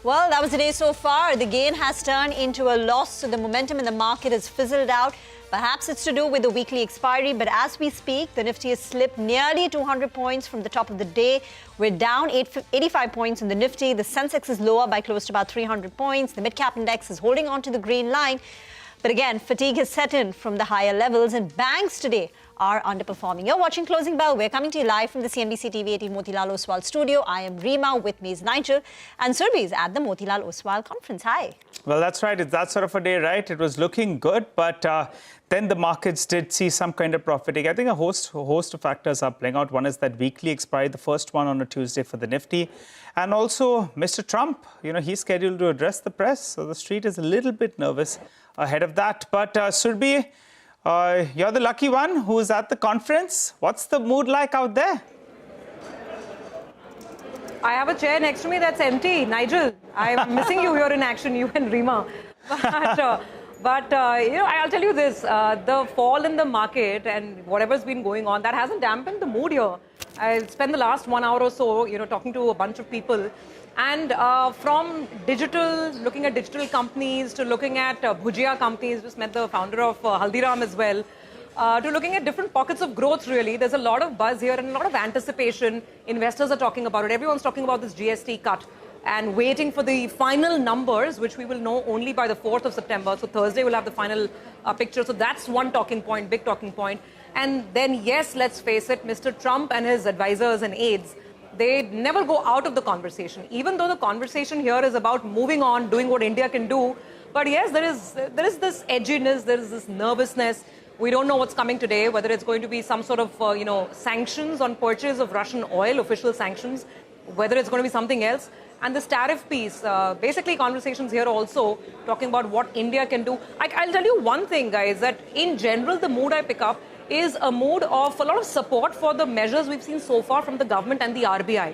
Well, that was the day so far. The gain has turned into a loss, so the momentum in the market has fizzled out. Perhaps it's to do with the weekly expiry, but as we speak, the Nifty has slipped nearly 200 points from the top of the day. We're down 85 points in the Nifty. The Sensex is lower by close to about 300 points. The mid-cap index is holding on to the green line. But again, fatigue has set in from the higher levels, and banks today are underperforming. You're watching Closing Bell. We're coming to you live from the CNBC-TV18 Motilal Oswal studio. I am Reema. With me is Nigel. And Surbhi is at the Motilal Oswal conference. Hi. Well, that's right. It's that sort of a day, right? It was looking good, but then the markets did see some kind of profiting. I think a host of factors are playing out. One is that weekly expiry, the first one on a Tuesday for the Nifty. And also Mr. Trump, he's scheduled to address the press. So the street is a little bit nervous ahead of that. But Surbhi, you're the lucky one who is at the conference. What's the mood like out there? I have a chair next to me that's empty. Nigel, I'm missing you here in action, you and Reema. But I'll tell you this, the fall in the market and whatever's been going on, that hasn't dampened the mood here. I spent the last 1 hour or so, talking to a bunch of people. And from digital, looking at digital companies, to looking at bhujia companies, just met the founder of Haldiram as well, to looking at different pockets of growth, really. There's a lot of buzz here and a lot of anticipation. Investors are talking about it. Everyone's talking about this GST cut and waiting for the final numbers, which we will know only by the 4th of September. So Thursday we'll have the final picture. So that's one talking point, big talking point. And then, yes, let's face it, Mr. Trump and his advisors and aides, they never go out of the conversation, even though the conversation here is about moving on, doing what India can do. But yes, there is this edginess, there is this nervousness. We don't know what's coming today, whether it's going to be some sort of, sanctions on purchase of Russian oil, official sanctions, whether it's going to be something else. And this tariff piece, basically conversations here also talking about what India can do. I'll tell you one thing, guys, that in general, the mood I pick up is a mood of a lot of support for the measures we've seen so far from the government and the RBI.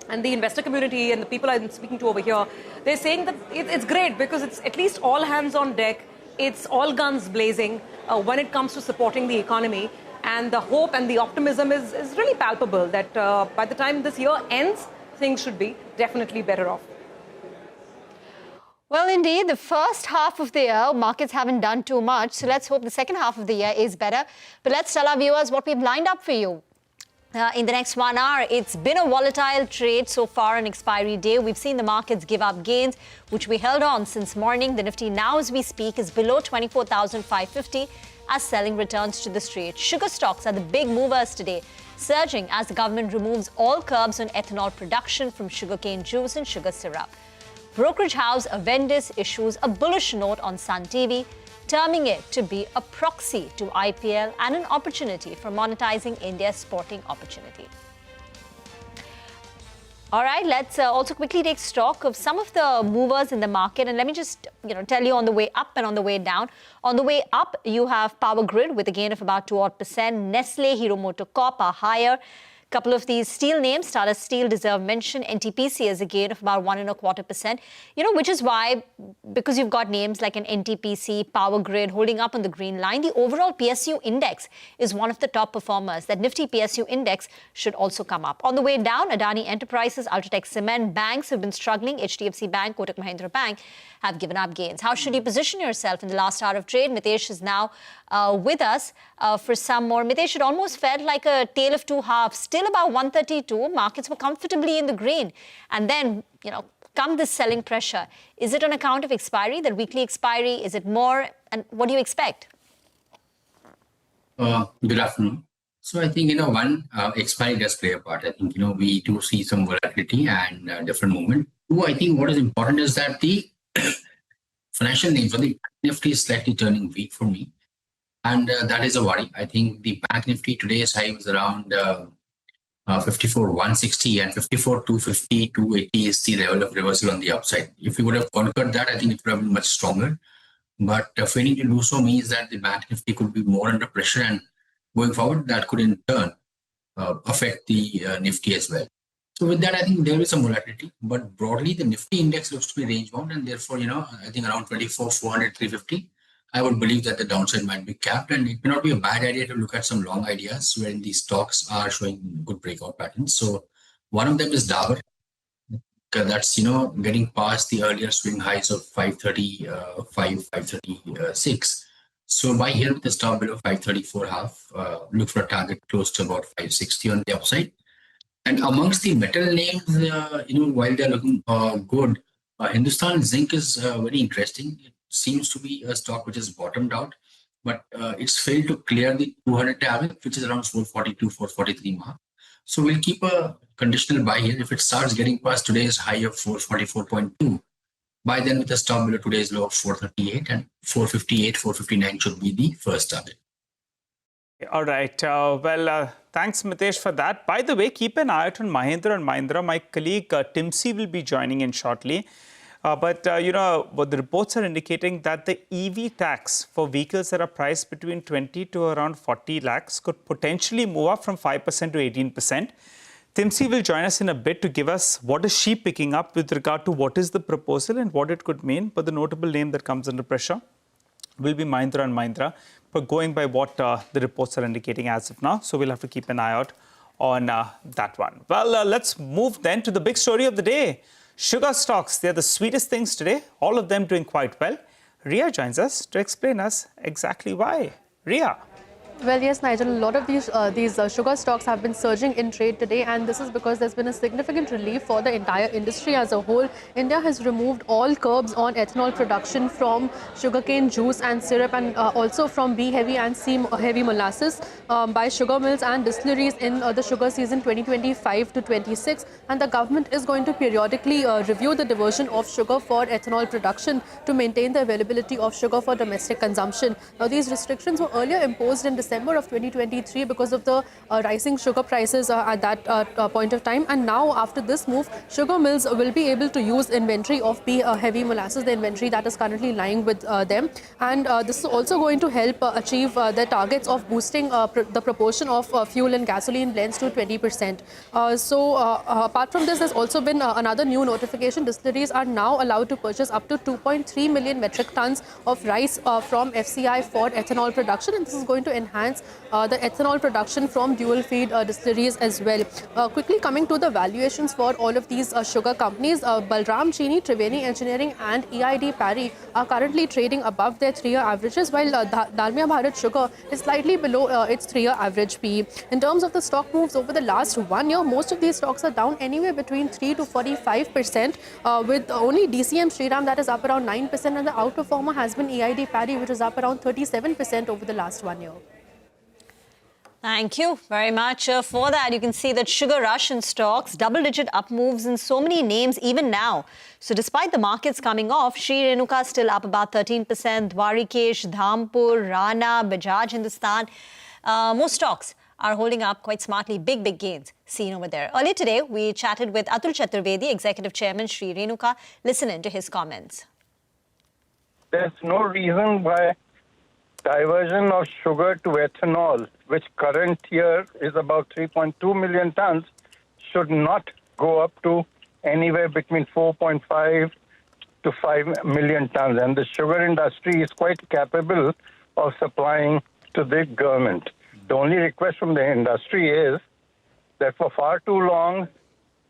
And the investor community and the people I'm speaking to over here, they're saying that it's great because it's at least all hands on deck. It's all guns blazing when it comes to supporting the economy. And the hope and the optimism is really palpable that by the time this year ends, things should be definitely better off. Well, indeed, the first half of the year, markets haven't done too much. So let's hope the second half of the year is better. But let's tell our viewers what we've lined up for you. In the next 1 hour, it's been a volatile trade so far on expiry day. We've seen the markets give up gains, which we held on since morning. The Nifty now, as we speak, is below 24,550 as selling returns to the street. Sugar stocks are the big movers today, surging as the government removes all curbs on ethanol production from sugarcane juice and sugar syrup. Brokerage house Avendus issues a bullish note on Sun TV, terming it to be a proxy to IPL and an opportunity for monetizing India's sporting opportunity. All right, let's also quickly take stock of some of the movers in the market. And let me just, tell you on the way up and on the way down. On the way up, you have Power Grid with a gain of about 2% Nestle, Hero MotoCorp are higher. Couple of these steel names, Tata Steel deserve mention. NTPC has a gain of about 1.25%, which is why, because you've got names like an NTPC, Power Grid holding up on the green line, the overall PSU index is one of the top performers. That Nifty PSU index should also come up. On the way down, Adani Enterprises, Ultratech Cement, banks have been struggling. HDFC Bank, Kotak Mahindra Bank have given up gains. How should you position yourself in the last hour of trade? Mitesh is now with us for some more. Mitesh, it almost felt like a tale of two halves. Still about 132, markets were comfortably in the green. And then, come this selling pressure. Is it on account of expiry, the weekly expiry? Is it more? And what do you expect? Good afternoon. So I think, expiry does play a part. I think, we do see some volatility and different movement. Two, I think what is important is that the financial names of the Nifty is slightly turning weak for me. And that is a worry. I think the Bank Nifty today's high was around 54,160 and 54,250, 280 is the level of reversal on the upside. If we would have conquered that, I think it would have been much stronger. But failing to do so means that the Bank Nifty could be more under pressure, and going forward, that could in turn affect the Nifty as well. So with that, I think there is some volatility, but broadly the Nifty index looks to be range bound, and therefore, I think around 24,400, 350. I would believe that the downside might be capped, and it may not be a bad idea to look at some long ideas wherein these stocks are showing good breakout patterns. So one of them is Dabur. that's getting past the earlier swing highs of 535, 536. So buy here with the stop below 534.5. Look for a target close to about 560 on the upside. And amongst the metal names, while they're looking good, Hindustan Zinc is very interesting. It seems to be a stock which has bottomed out, but it's failed to clear the 200 target, which is around 442, 443 mark. So we'll keep a conditional buy here. If it starts getting past today's high of 444.2, buy then with a stop below today's low of 438, and 458, 459 should be the first target. All right. Thanks, Mitesh, for that. By the way, keep an eye out on Mahindra and Mahindra. My colleague Timsy will be joining in shortly. But what the reports are indicating that the EV tax for vehicles that are priced between 20 to around 40 lakhs could potentially move up from 5% to 18%. Timsy will join us in a bit to give us what is she picking up with regard to what is the proposal and what it could mean. But the notable name that comes under pressure will be Mahindra and Mahindra, but going by what the reports are indicating as of now. So we'll have to keep an eye out on that one. Well, let's move then to the big story of the day. Sugar stocks, they're the sweetest things today, all of them doing quite well. Ria joins us to explain us exactly why. Ria. Well, yes, Nigel, a lot of these sugar stocks have been surging in trade today, and this is because there's been a significant relief for the entire industry as a whole. India has removed all curbs on ethanol production from sugarcane juice and syrup, and also from B-heavy and C-heavy molasses by sugar mills and distilleries in the sugar season 2025 to 26. And the government is going to periodically review the diversion of sugar for ethanol production to maintain the availability of sugar for domestic consumption. Now, these restrictions were earlier imposed in December of 2023 because of the rising sugar prices at that point of time. And now, after this move, sugar mills will be able to use inventory of heavy molasses, the inventory that is currently lying with them. And this is also going to help achieve their targets of boosting the proportion of fuel and gasoline blends to 20%. Apart from this, there's also been another new notification. Distilleries are now allowed to purchase up to 2.3 million metric tons of rice from FCI for ethanol production, and this is going to enhance the ethanol production from dual feed distilleries as well. Quickly coming to the valuations for all of these sugar companies, Balram Chini, Triveni Engineering and EID Parry are currently trading above their 3-year averages, while Dalmia Bharat Sugar is slightly below its 3-year average PE. In terms of the stock moves over the last 1 year, most of these stocks are down anywhere between 3 to 45%, with only DCM Shriram that is up around 9%, and the outperformer has been EID Parry, which is up around 37% over the last 1 year. Thank you very much for that. You can see that sugar rush in stocks, double-digit up moves in so many names even now. So despite the markets coming off, Sri Renuka still up about 13%, Dwarikesh, Dhampur, Rana, Bajaj Hindustan. Most stocks are holding up quite smartly. Big gains seen over there. Earlier today, we chatted with Atul Chaturvedi, Executive Chairman, Sri Renuka. Listen in to his comments. There's no reason why diversion of sugar to ethanol, which current year is about 3.2 million tons, should not go up to anywhere between 4.5 to 5 million tons. And the sugar industry is quite capable of supplying to the government. The only request from the industry is that for far too long,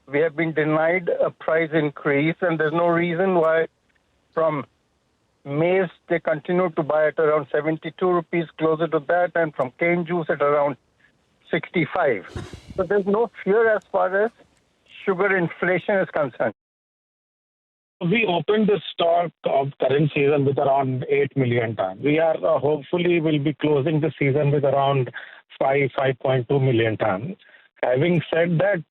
we have been denied a price increase, and there's no reason why from maize, they continue to buy at around 72 rupees, closer to that, and from cane juice at around 65. So there's no fear as far as sugar inflation is concerned. We opened the stock of current season with around 8 million tons. We are hopefully will be closing the season with around 5.2 million tons. Having said that,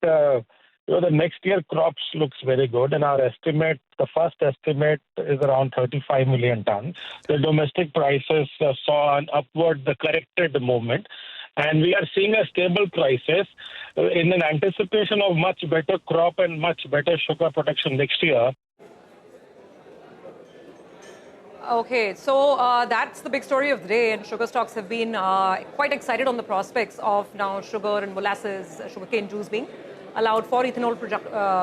the next year crops looks very good, and our estimate, the first estimate is around 35 million tons. The domestic prices saw an upward, the corrected movement, and we are seeing a stable prices in an anticipation of much better crop and much better sugar production next year. Okay, so that's the big story of the day, and sugar stocks have been quite excited on the prospects of now sugar and molasses, sugarcane juice being allowed for ethanol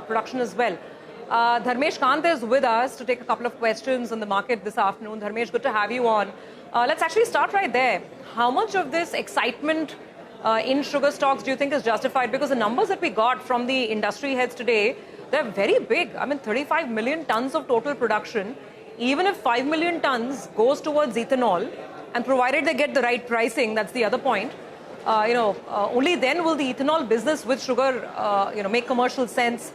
production as well. Dharmesh Kant is with us to take a couple of questions on the market this afternoon. Dharmesh, good to have you on. Let's actually start right there. How much of this excitement in sugar stocks do you think is justified? Because the numbers that we got from the industry heads today they're very big. I mean, 35 million tons of total production. Even if 5 million tons goes towards ethanol, and provided they get the right pricing, that's the other point, only then will the ethanol business with sugar, make commercial sense.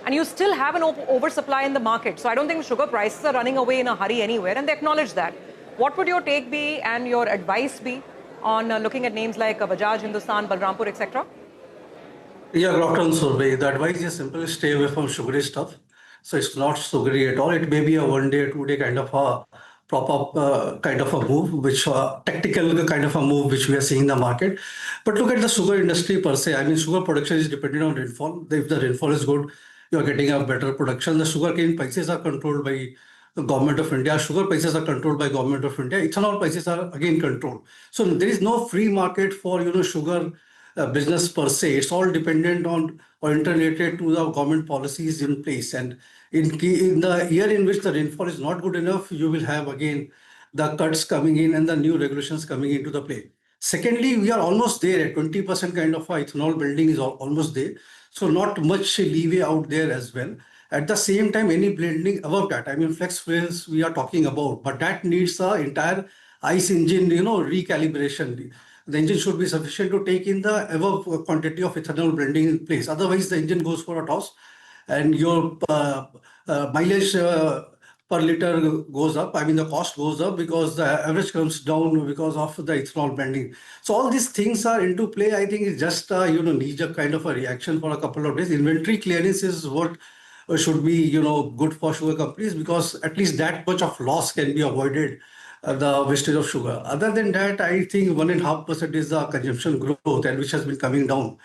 And you still have an oversupply in the market. So I don't think sugar prices are running away in a hurry anywhere, and they acknowledge that. What would your take be and your advice be on looking at names like Bajaj, Hindustan, Balrampur, etc.? Yeah, good afternoon, Survey. The advice is simple: stay away from sugary stuff. So it's not sugary at all. It may be a 1 day, 2 day kind of a prop-up kind of a move, which tactical kind of a move which we are seeing in the market. But look at the sugar industry per se. I mean, sugar production is dependent on rainfall. If the rainfall is good, you are getting a better production. The sugarcane prices are controlled by the government of India. Sugar prices are controlled by government of India. Ethanol prices are again controlled. So there is no free market for sugar business per se. It's all dependent on or interrelated to the government policies in place. And in the year in which the rainfall is not good enough, you will have again the cuts coming in and the new regulations coming into the play. Secondly, we are almost there at 20% kind of ethanol blending is almost there. So not much leeway out there as well. At the same time, any blending above that, I mean, flex fuels we are talking about, but that needs the entire ICE engine, recalibration. The engine should be sufficient to take in the above quantity of ethanol blending in place. Otherwise, the engine goes for a toss and your mileage per liter goes up. I mean, the cost goes up because the average comes down because of the ethanol blending. So all these things are into play. I think it's just needs a kind of a reaction for a couple of days. Inventory clearance is what should be good for sugar companies, because at least that much of loss can be avoided. The wastage of sugar. Other than that, I think 1.5% is the consumption growth, and which has been coming down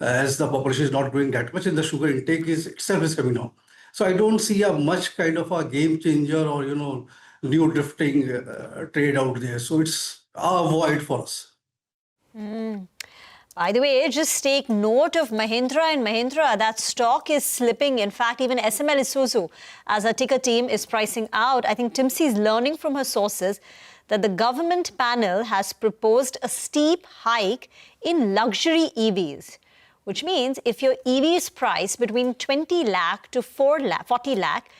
as the population is not growing that much, and the sugar intake itself is coming down. So I don't see a much kind of a game changer or new drifting trade out there. So it's a void for us. By the way, just take note of Mahindra and Mahindra. That stock is slipping. In fact, even SML Isuzu, as a ticker team, is pricing out. I think Timsi is learning from her sources that the government panel has proposed a steep hike in luxury EVs, which means if your EV is priced between 20 lakh to 40 lakh,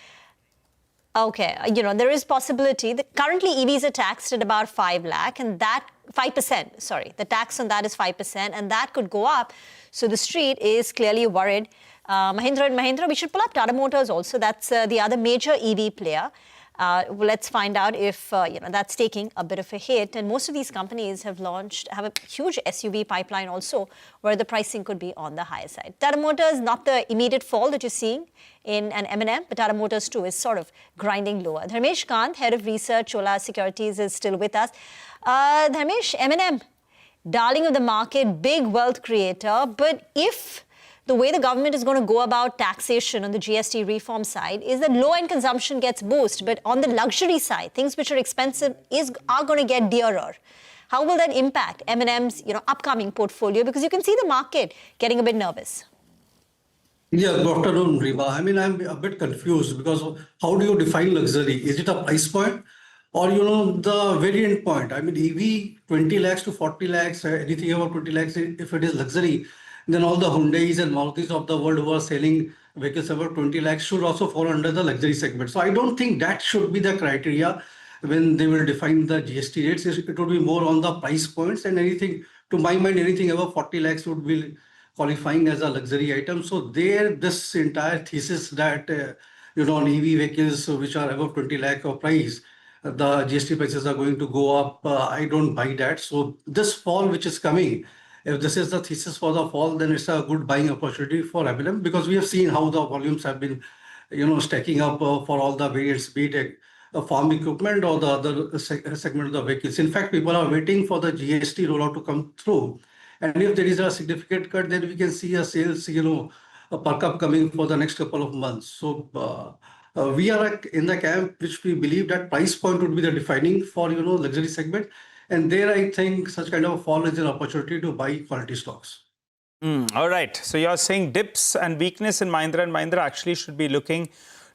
okay, there is possibility that currently EVs are taxed at about 5 lakh, and that 5%, sorry, the tax on that is 5%, and that could go up. So the street is clearly worried. Mahindra and Mahindra, we should pull up Tata Motors also. That's the other major EV player. Let's find out if that's taking a bit of a hit. And most of these companies have a huge SUV pipeline also, where the pricing could be on the higher side. Tata Motors, not the immediate fall that you're seeing in an M&M, but Tata Motors too is sort of grinding lower. Dharmesh Kant, head of research, Chola Securities, is still with us. Dharmesh, M&M, darling of the market, big wealth creator, but if the way the government is going to go about taxation on the GST reform side is that low-end consumption gets boosted, but on the luxury side, things which are expensive are going to get dearer. How will that impact M&M's upcoming portfolio? Because you can see the market getting a bit nervous. Yeah, good afternoon, Rima. I mean, I'm a bit confused because how do you define luxury? Is it a price point or, the variant point? I mean, EV 20 lakhs to 40 lakhs, anything above 20 lakhs, if it is luxury, then all the Hyundais and Marutis of the world who are selling vehicles above 20 lakhs should also fall under the luxury segment. So I don't think that should be the criteria when they will define the GST rates. It would be more on the price points, and anything, to my mind, anything above 40 lakhs would be qualifying as a luxury item. So this entire thesis that, on EV vehicles which are above 20 lakh of price, the GST prices are going to go up. I don't buy that. So this fall which is coming, if this is the thesis for the fall, then it's a good buying opportunity for M&M, because we have seen how the volumes have been, stacking up for all the variants, be it farm equipment or the other segment of the vehicles. In fact, people are waiting for the GST rollout to come through. And if there is a significant cut, then we can see a sales, a perk up coming for the next couple of months. So we are in the camp which we believe that price point would be the defining for, luxury segment. And there, I think such kind of a fall is an opportunity to buy quality stocks. All right. So you're saying dips and weakness in Mahindra and Mahindra actually should be looking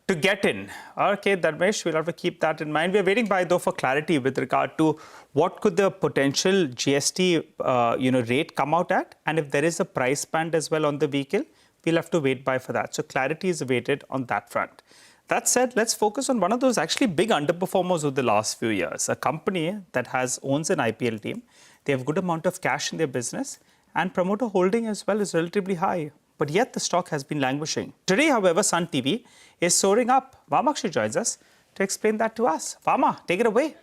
to get in. Okay, Dharmesh, we'll have to keep that in mind. We're waiting though for clarity with regard to what could the potential GST rate come out at, and if there is a price band as well on the vehicle. we'll have to wait by for that. So clarity is awaited on that front. That said, let's focus on one of those actually big underperformers of the last few years, a company that owns an IPL team. They have a good amount of cash in their business and promoter holding as well is relatively high. But yet the stock has been languishing. Today, however, Sun TV is soaring up. Vamakshi joins us to explain that to us. Vama, take it away.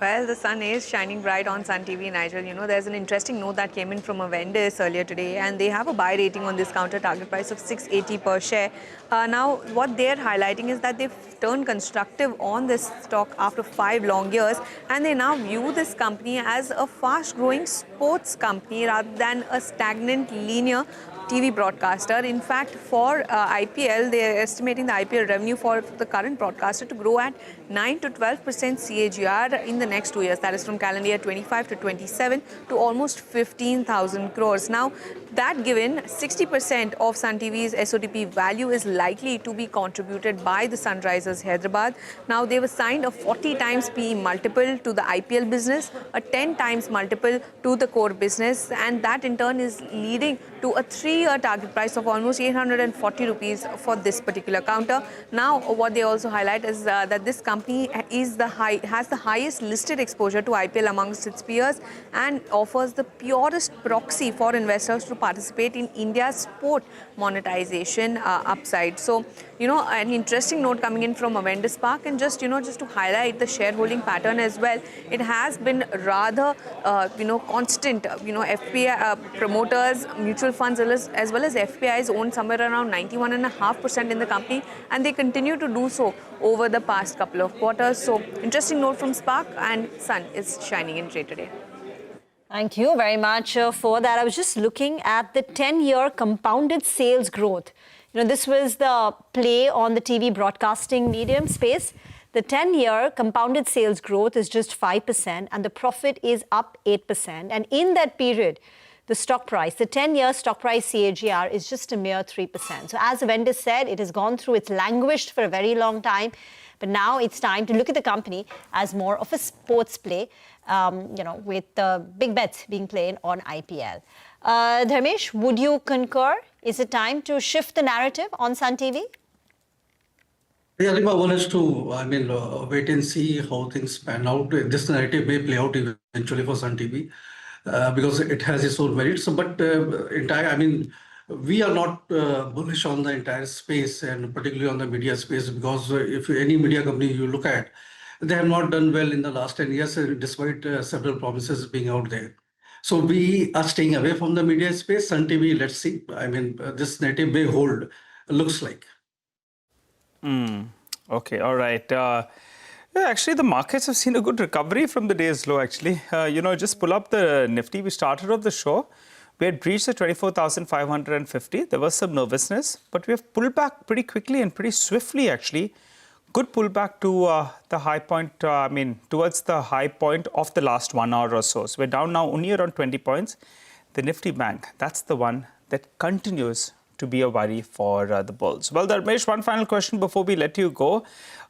Well, the sun is shining bright on Sun TV, Nigel. You know, there's an interesting note that came in from a vendor earlier today, and they have a buy rating on this counter, target price of 680 per share. Now, what they're highlighting is that they've turned constructive on this stock after 5 long years, and they now view this company as a fast-growing sports company rather than a stagnant, linear TV broadcaster. In fact, for IPL, they are estimating the IPL revenue for the current broadcaster to grow at 9 to 12% CAGR in the next 2 years. That is from calendar year 25 to 27 to almost 15,000 crores. Now, that given 60% of Sun TV's SOTP value is likely to be contributed by the Sunrisers Hyderabad. Now, they were signed a 40 times PE multiple to the IPL business, a 10 times multiple to the core business, and that in turn is leading to a 3-year target price of almost 840 rupees for this particular counter. Now, what they also highlight is that this company has the highest listed exposure to IPL amongst its peers and offers the purest proxy for investors to participate in India's sport monetization upside. So, you know, an interesting note coming in from Avendus Spark, and just to highlight the shareholding pattern as well, it has been rather, constant. FPI promoters, mutual funds, as well as FPIs own somewhere around 91.5% in the company, and they continue to do so over the past couple of quarters. So, interesting note from Spark, and Sun is shining in trade today. Thank you very much for that. I was just looking at the 10-year compounded sales growth. You know, this was the play on the TV broadcasting medium space. The 10-year compounded sales growth is just 5% and the profit is up 8%. And in that period, the stock price, the 10-year stock price CAGR is just a mere 3%. So as the vendor said, it has gone through, it's languished for a very long time. But now it's time to look at the company as more of a sports play, with the big bets being played on IPL. Dharmesh, would you concur? Is it time to shift the narrative on Sun TV? Yeah, Rima, one is to, wait and see how things pan out. This narrative may play out eventually for Sun TV because it has its own merits. But we are not bullish on the entire space and particularly on the media space because if any media company you look at, they have not done well in the last 10 years despite several promises being out there. So we are staying away from the media space. Sun TV, let's see. This narrative may hold, looks like. Okay, all right. Actually, the markets have seen a good recovery from the day's low, actually. Just pull up the Nifty. We started off the show. We had breached the 24,550. There was some nervousness, but we have pulled back pretty quickly and pretty swiftly, actually. Good pullback to the high point, towards the high point of the last 1 hour or so. So we're down now only around 20 points. The Nifty Bank, that's the one that continues to be a worry for the bulls. Well, Dharmesh, one final question before we let you go.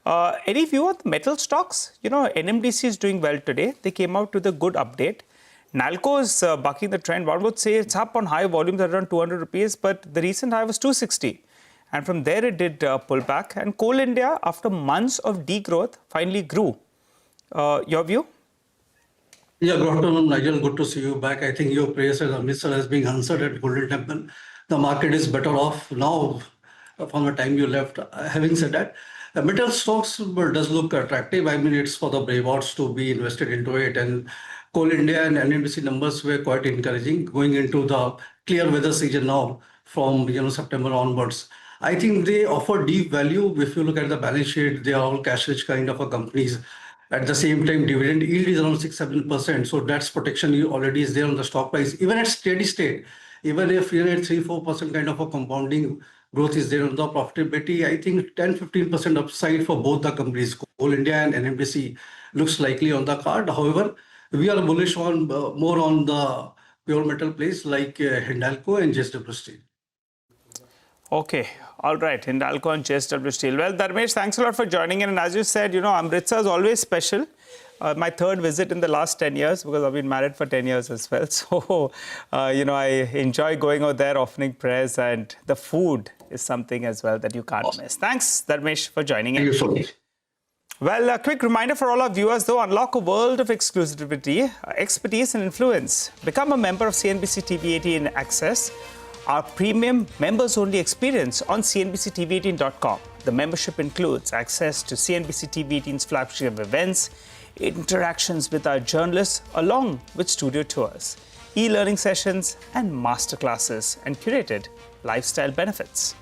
Any view on the metal stocks? NMDC is doing well today. They came out with a good update. Nalco is bucking the trend. One would say it's up on high volumes at around 200 rupees, but the recent high was 260. And from there, it did pull back. And Coal India, after months of degrowth, finally grew. Your view? Yeah, good afternoon, Nigel. Good to see you back. I think your prayers as a minister has been answered at Golden Temple. The market is better off now from the time you left. Having said that, metal stocks does look attractive. It's for the bravos to be invested into it. And Coal India and NMDC numbers were quite encouraging going into the clear weather season now from September onwards. I think they offer deep value. If you look at the balance sheet, they are all cash-rich kind of companies. At the same time, dividend yield is around 6-7%. So that's protection already is there on the stock price. Even at steady state, even if 3-4% kind of a compounding growth is there on the profitability, I think 10-15% upside for both the companies, Coal India and NMDC, looks likely on the card. However, we are bullish on more on the pure metal plays like Hindalco and JSW Steel. Okay. All right. Hindalco and JSW Steel. Well, Dharmesh, thanks a lot for joining in. And as you said, Amritsar is always special. my third visit in the last 10 years because I've been married for 10 years as well. So, I enjoy going out there, offering prayers, and the food is something as well that you can't miss. Thanks, Dharmesh, for joining in. Thank you so much. Well, a quick reminder for all our viewers, though, unlock a world of exclusivity, expertise and influence. Become a member of CNBC TV18 Access, our premium members-only experience on CNBC-TV18.com. The membership includes access to CNBC TV18's flagship events, interactions with our journalists, along with studio tours, e-learning sessions and masterclasses, and curated lifestyle benefits.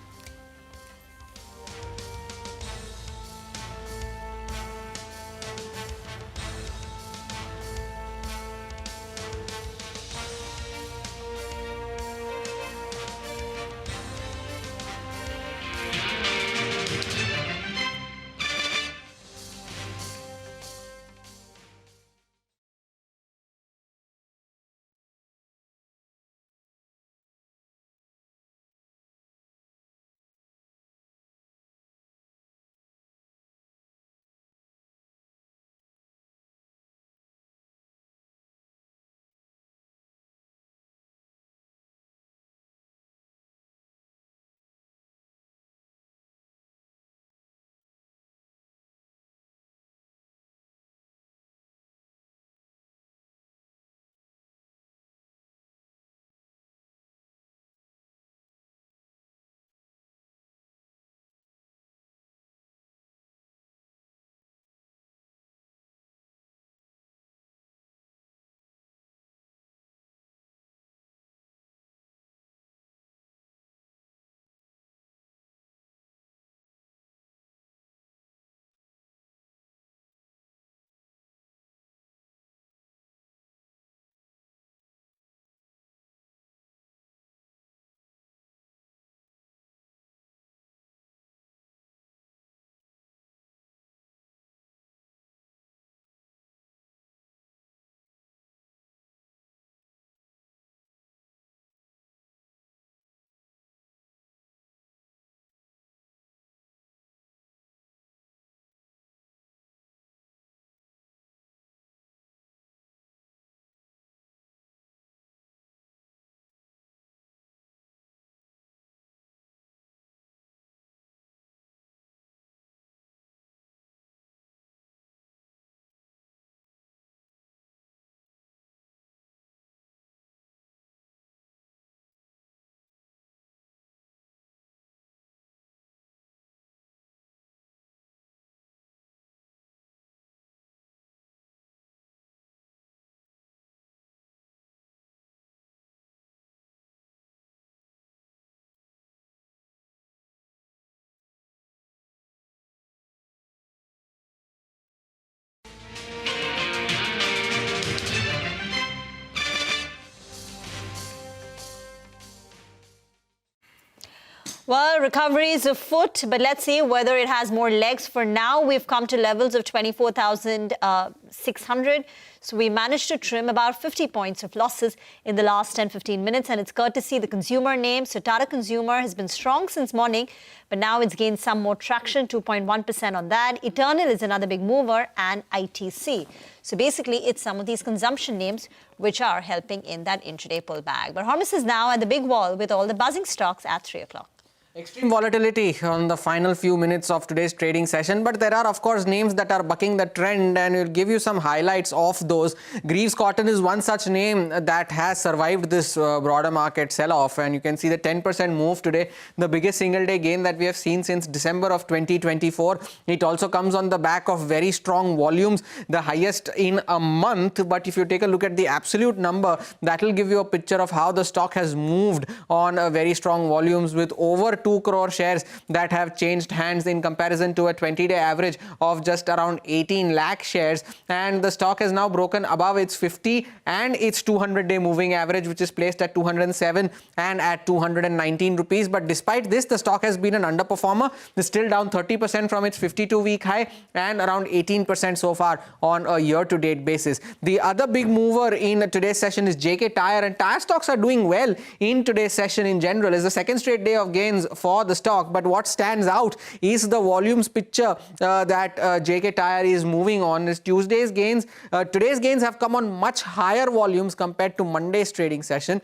Well, recovery is afoot, but let's see whether it has more legs. For now, we've come to levels of 24,600. So we managed to trim about 50 points of losses in the last 10-15 minutes. And it's courtesy the consumer name. So Tata Consumer has been strong since morning, but now it's gained some more traction, 2.1% on that. Eternal is another big mover, and ITC. So basically, it's some of these consumption names which are helping in that intraday pullback. But Hormus is now at the big wall with all the buzzing stocks at 3 o'clock. Extreme volatility on the final few minutes of today's trading session, but there are of course names that are bucking the trend, and we'll give you some highlights of those. Greaves Cotton is one such name that has survived this broader market sell-off, and you can see the 10% move today, the biggest single day gain that we have seen since December of 2024. It also comes on the back of very strong volumes, the highest in a month. But if you take a look at the absolute number, that will give you a picture of how the stock has moved on very strong volumes, with over 2 crore shares that have changed hands in comparison to a 20-day average of just around 18 lakh shares. And the stock has now broken above its 50 and its 200-day moving average, which is placed at 207 and at 219 rupees. But despite this, the stock has been an underperformer. It's still down 30% from its 52-week high and around 18% so far on a year-to-date basis. The other big mover in today's session is JK Tyre, and tyre stocks are doing well in today's session in general. It's the second straight day of gains for the stock. But what stands out is the volumes picture that JK Tyre is moving on. Is Tuesday's gains. Today's gains have come on much higher volumes compared to Monday's trading session.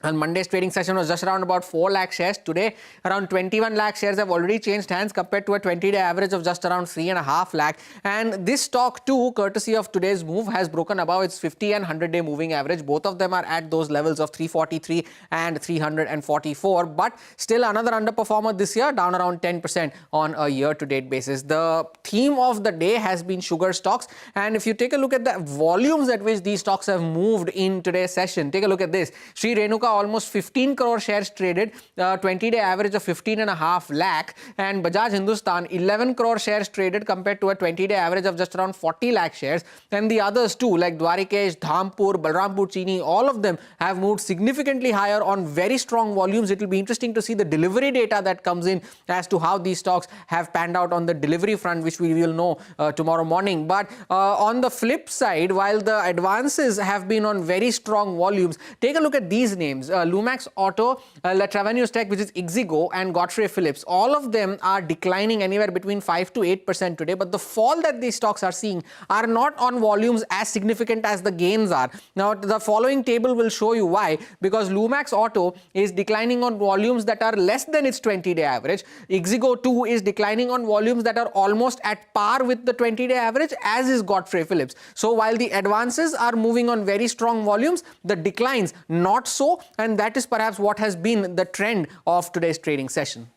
And Monday's trading session was just around about 4 lakh shares. Today, around 21 lakh shares have already changed hands compared to a 20-day average of just around 3.5 lakh. And this stock too, courtesy of today's move, has broken above its 50 and 100-day moving average. Both of them are at those levels of 343 and 344. But still another underperformer this year, down around 10% on a year-to-date basis. The theme of the day has been sugar stocks. And if you take a look at the volumes at which these stocks have moved in today's session, take a look at this. Sri Renuka, almost 15 crore shares traded, 20-day average of 15.5 lakh, and Bajaj Hindustan 11 crore shares traded compared to a 20-day average of just around 40 lakh shares. And the others too, like Dwarikesh, Dhampur, Balrampur Chini, all of them have moved significantly higher on very strong volumes. It will be interesting to see the delivery data that comes in as to how these stocks have panned out on the delivery front, which we will know tomorrow morning. But on the flip side, while the advances have been on very strong volumes, take a look at these names. Lumax Auto, La Travaneus Tech, which is Ixigo, and Godfrey Phillips. All of them are declining anywhere between 5 to 8% today. But the fall that these stocks are seeing are not on volumes as significant as the gains are. Now, the following table will show you why. Because Lumax Auto is declining on volumes that are less than its 20-day average. Ixigo 2 is declining on volumes that are almost at par with the 20-day average, as is Godfrey Phillips. So while the advances are moving on very strong volumes, the declines not so. And that is perhaps what has been the trend of today's trading session.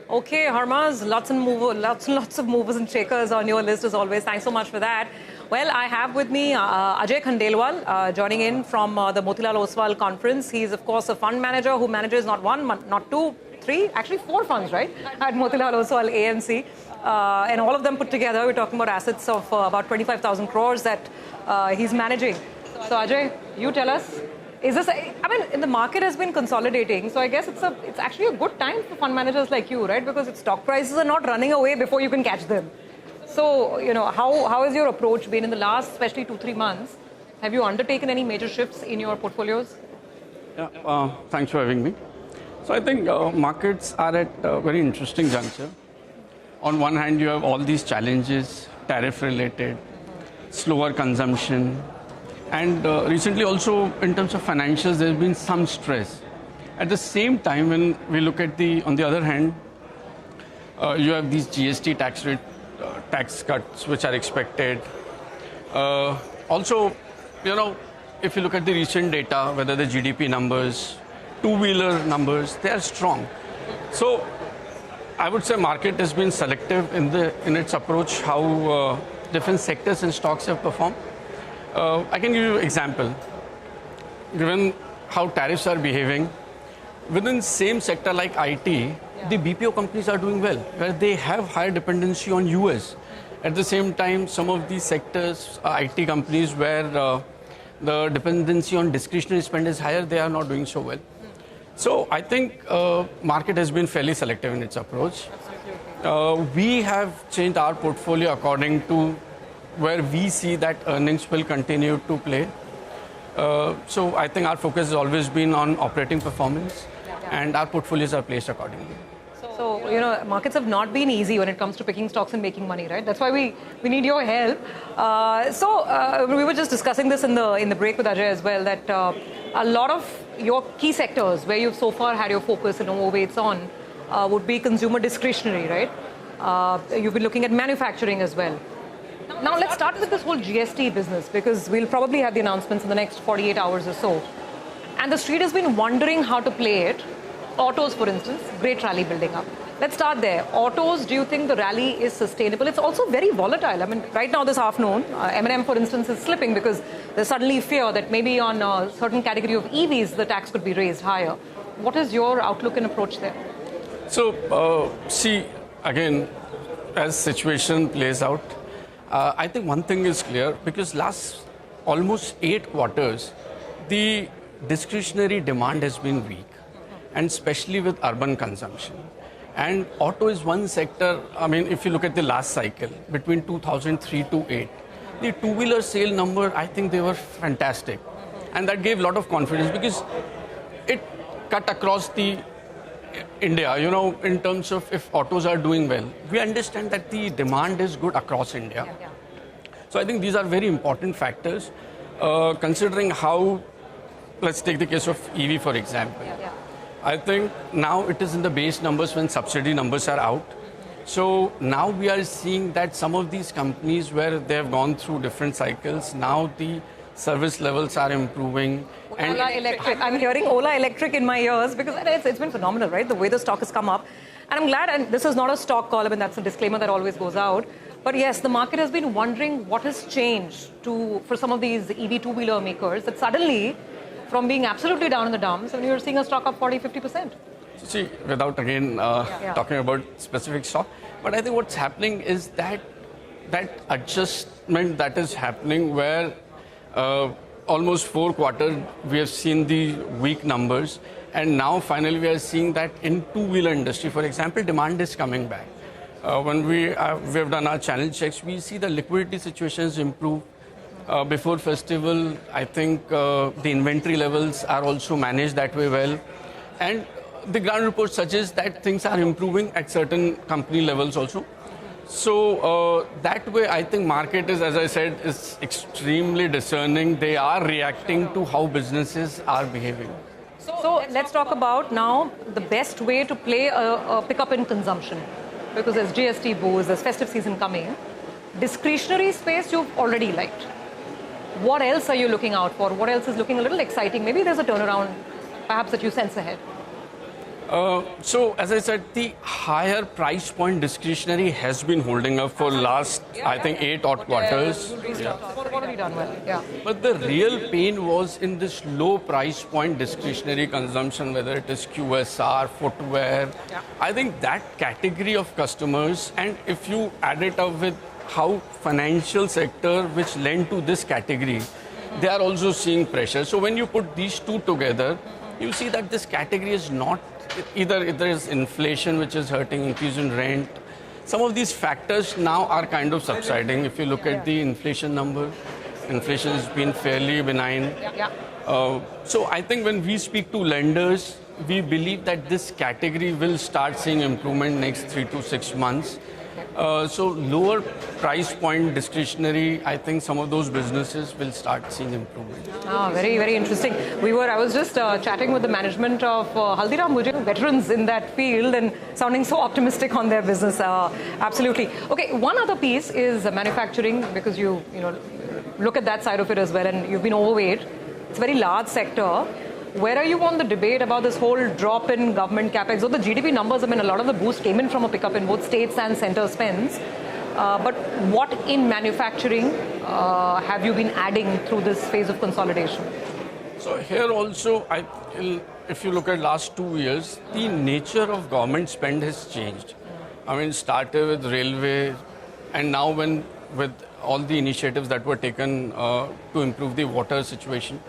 Okay, Harmaz, lots and lots of movers and shakers on your list as always. Thanks so much for that. Well, I have with me Ajay Khandelwal joining in from the Motilal Oswal conference. He's, of course, a fund manager who manages not one, not two, three, actually 4 funds, right, at Motilal Oswal AMC. And all of them put together, we're talking about assets of about 25,000 crores that he's managing. So Ajay, you tell us, is this, the market has been consolidating, so I guess it's actually a good time for fund managers like you, right? Because its stock prices are not running away before you can catch them. So, how has your approach been in the last, especially 2-3 months? Have you undertaken any major shifts in your portfolios? Yeah, thanks for having me. So I think markets are at a very interesting juncture. On one hand, you have all these challenges, tariff-related, slower consumption, and recently also in terms of financials, there's been some stress. At the same time, when we look at on the other hand, you have these GST tax rate, tax cuts which are expected. Also, if you look at the recent data, whether the GDP numbers, two-wheeler numbers, they are strong. So I would say market has been selective in its approach, how different sectors and stocks have performed. I can give you an example. Given how tariffs are behaving, within same sector like IT, the BPO companies are doing well, where they have higher dependency on US. At the same time, some of these sectors, IT companies where the dependency on discretionary spend is higher, they are not doing so well. So I think market has been fairly selective in its approach. We have changed our portfolio according to where we see that earnings will continue to play. So I think our focus has always been on operating performance, and our portfolios are placed accordingly. So, markets have not been easy when it comes to picking stocks and making money, right? That's why we need your help. We were just discussing this in the break with Ajay as well, that a lot of your key sectors where you've so far had your focus and overweights on would be consumer discretionary, right? You've been looking at manufacturing as well. Now, let's start with this whole GST business, because we'll probably have the announcements in the next 48 hours or so. And the street has been wondering how to play it. Autos, for instance, great rally building up. Let's start there. Autos, do you think the rally is sustainable? It's also very volatile. Right now this afternoon, M&M, for instance, is slipping because there's suddenly fear that maybe on a certain category of EVs, the tax could be raised higher. What is your outlook and approach there? So, see, again, as situation plays out, I think one thing is clear, because last almost 8 quarters, the discretionary demand has been weak, and especially with urban consumption. And auto is one sector, if you look at the last cycle, between 2003 to 8, the two-wheeler sale number, I think they were fantastic. And that gave a lot of confidence, because cut across the India, in terms of if autos are doing well. We understand that the demand is good across India. So I think these are very important factors, considering how, let's take the case of EV, for example. I think now it is in the base numbers when subsidy numbers are out. So now we are seeing that some of these companies where they have gone through different cycles, now the service levels are improving. And Ola Electric. I'm hearing Ola Electric in my ears because it's been phenomenal, right? The way the stock has come up. And I'm glad, and this is not a stock call, I mean, that's a disclaimer that always goes out. But yes, the market has been wondering what has changed for some of these EV two-wheeler makers that suddenly, from being absolutely down in the dumps, and you're seeing a stock up 40-50%. See, without again talking about specific stock, but I think what's happening is that adjustment that is happening where almost 4 quarters we have seen the weak numbers, and now finally we are seeing that in two-wheeler industry, for example, demand is coming back. When we have done our channel checks, we see the liquidity situations improve. Before festival, I think the inventory levels are also managed that way well, and the ground report suggests that things are improving at certain company levels also. So that way, I think market is, as I said, is extremely discerning. They are reacting to how businesses are behaving. So let's talk about now the best way to play a pickup in consumption, because there's GST boost, there's festive season coming. Discretionary space you've already liked. What else are you looking out for? What else is looking a little exciting? Maybe there's a turnaround, perhaps, that you sense ahead. So, as I said, the higher price point discretionary has been holding up for last, I think, 8 odd quarters. Already done well. Yeah. But the real pain was in this low price point discretionary consumption, whether it is QSR, footwear. I think that category of customers, and if you add it up with how financial sector which lend to this category, they are also seeing pressure. So when you put these two together, you see that this category is not either there is inflation which is hurting, increase in rent. Some of these factors now are kind of subsiding. If you look at the inflation number, inflation has been fairly benign. So I think when we speak to lenders, we believe that this category will start seeing improvement next 3 to 6 months. So lower price point discretionary, I think some of those businesses will start seeing improvement. Very, very interesting. I was just chatting with the management of Haldiram Mujhe, veterans in that field, and sounding so optimistic on their business. Absolutely. Okay, one other piece is manufacturing, because you look at that side of it as well, and you've been overweight. It's a very large sector. Where are you on the debate about this whole drop in government capex? So the GDP numbers, I mean, a lot of the boost came in from a pickup in both states and center spends. But what in manufacturing have you been adding through this phase of consolidation? So here also, if you look at last 2 years, the nature of government spend has changed. I mean, started with railway, and now with all the initiatives that were taken to improve the water situation.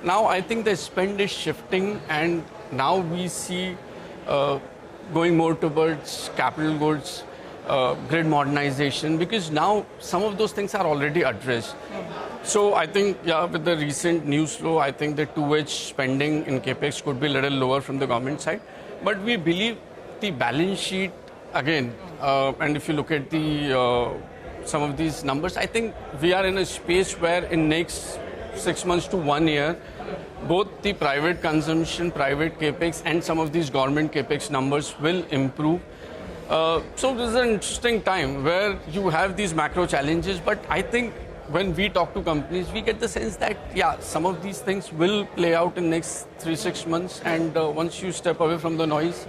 Now I think the spend is shifting, and now we see going more towards capital goods, grid modernization, because now some of those things are already addressed. So I think, with the recent news flow, I think the 2H spending in capex could be a little lower from the government side. But we believe the balance sheet, again, and if you look at the some of these numbers, I think we are in a space where in next 6 months to 1 year, both the private consumption, private capex, and some of these government capex numbers will improve. So this is an interesting time where you have these macro challenges, but I think when we talk to companies, we get the sense that, some of these things will play out in next 3-6 months, and once you step away from the noise,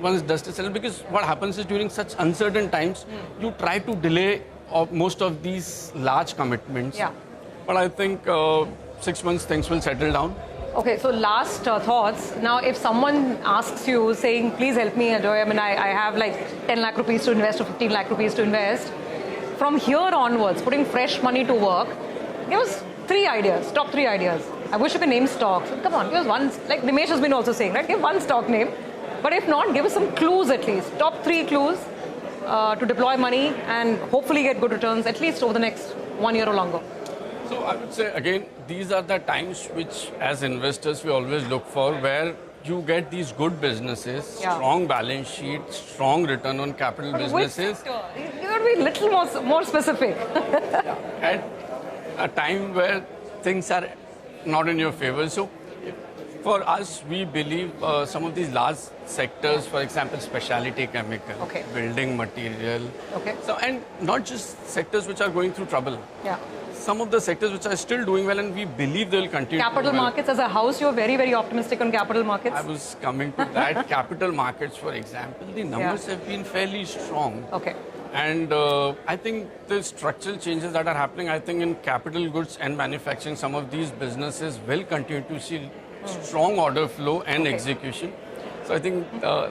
once dust is settled, because what happens is during such uncertain times, you try to delay most of these large commitments. But I think 6 months things will settle down. Okay, so last thoughts. Now, if someone asks you saying, please help me, Ajoy, I mean, I have like 10 lakh rupees to invest or 15 lakh rupees to invest. From here onwards, putting fresh money to work, give us 3 ideas, top 3 ideas. I wish you could name stocks. Come on, give us one, like Nimesh has been also saying, right? Give one stock name. But if not, give us some clues at least. Top 3 clues to deploy money and hopefully get good returns, at least over the next 1 year or longer. So I would say, again, these are the times which, as investors, we always look for, where you get these good businesses, Yeah. strong balance sheet, strong return on capital businesses You got to be a little more specific. at a time where things are not in your favor. So for us, we believe some of these large sectors, for example, specialty chemical, Okay. building material, Okay. so and not just sectors which are going through trouble. Yeah. Some of the sectors which are still doing well, and we believe they will continue. Capital to do well. markets as a house, you're very, very optimistic on capital markets. I was coming to that. Capital markets, for example, the numbers have been fairly strong. Okay. And I think the structural changes that are happening, I think in capital goods and manufacturing, some of these businesses will continue to see strong order flow and execution. So I think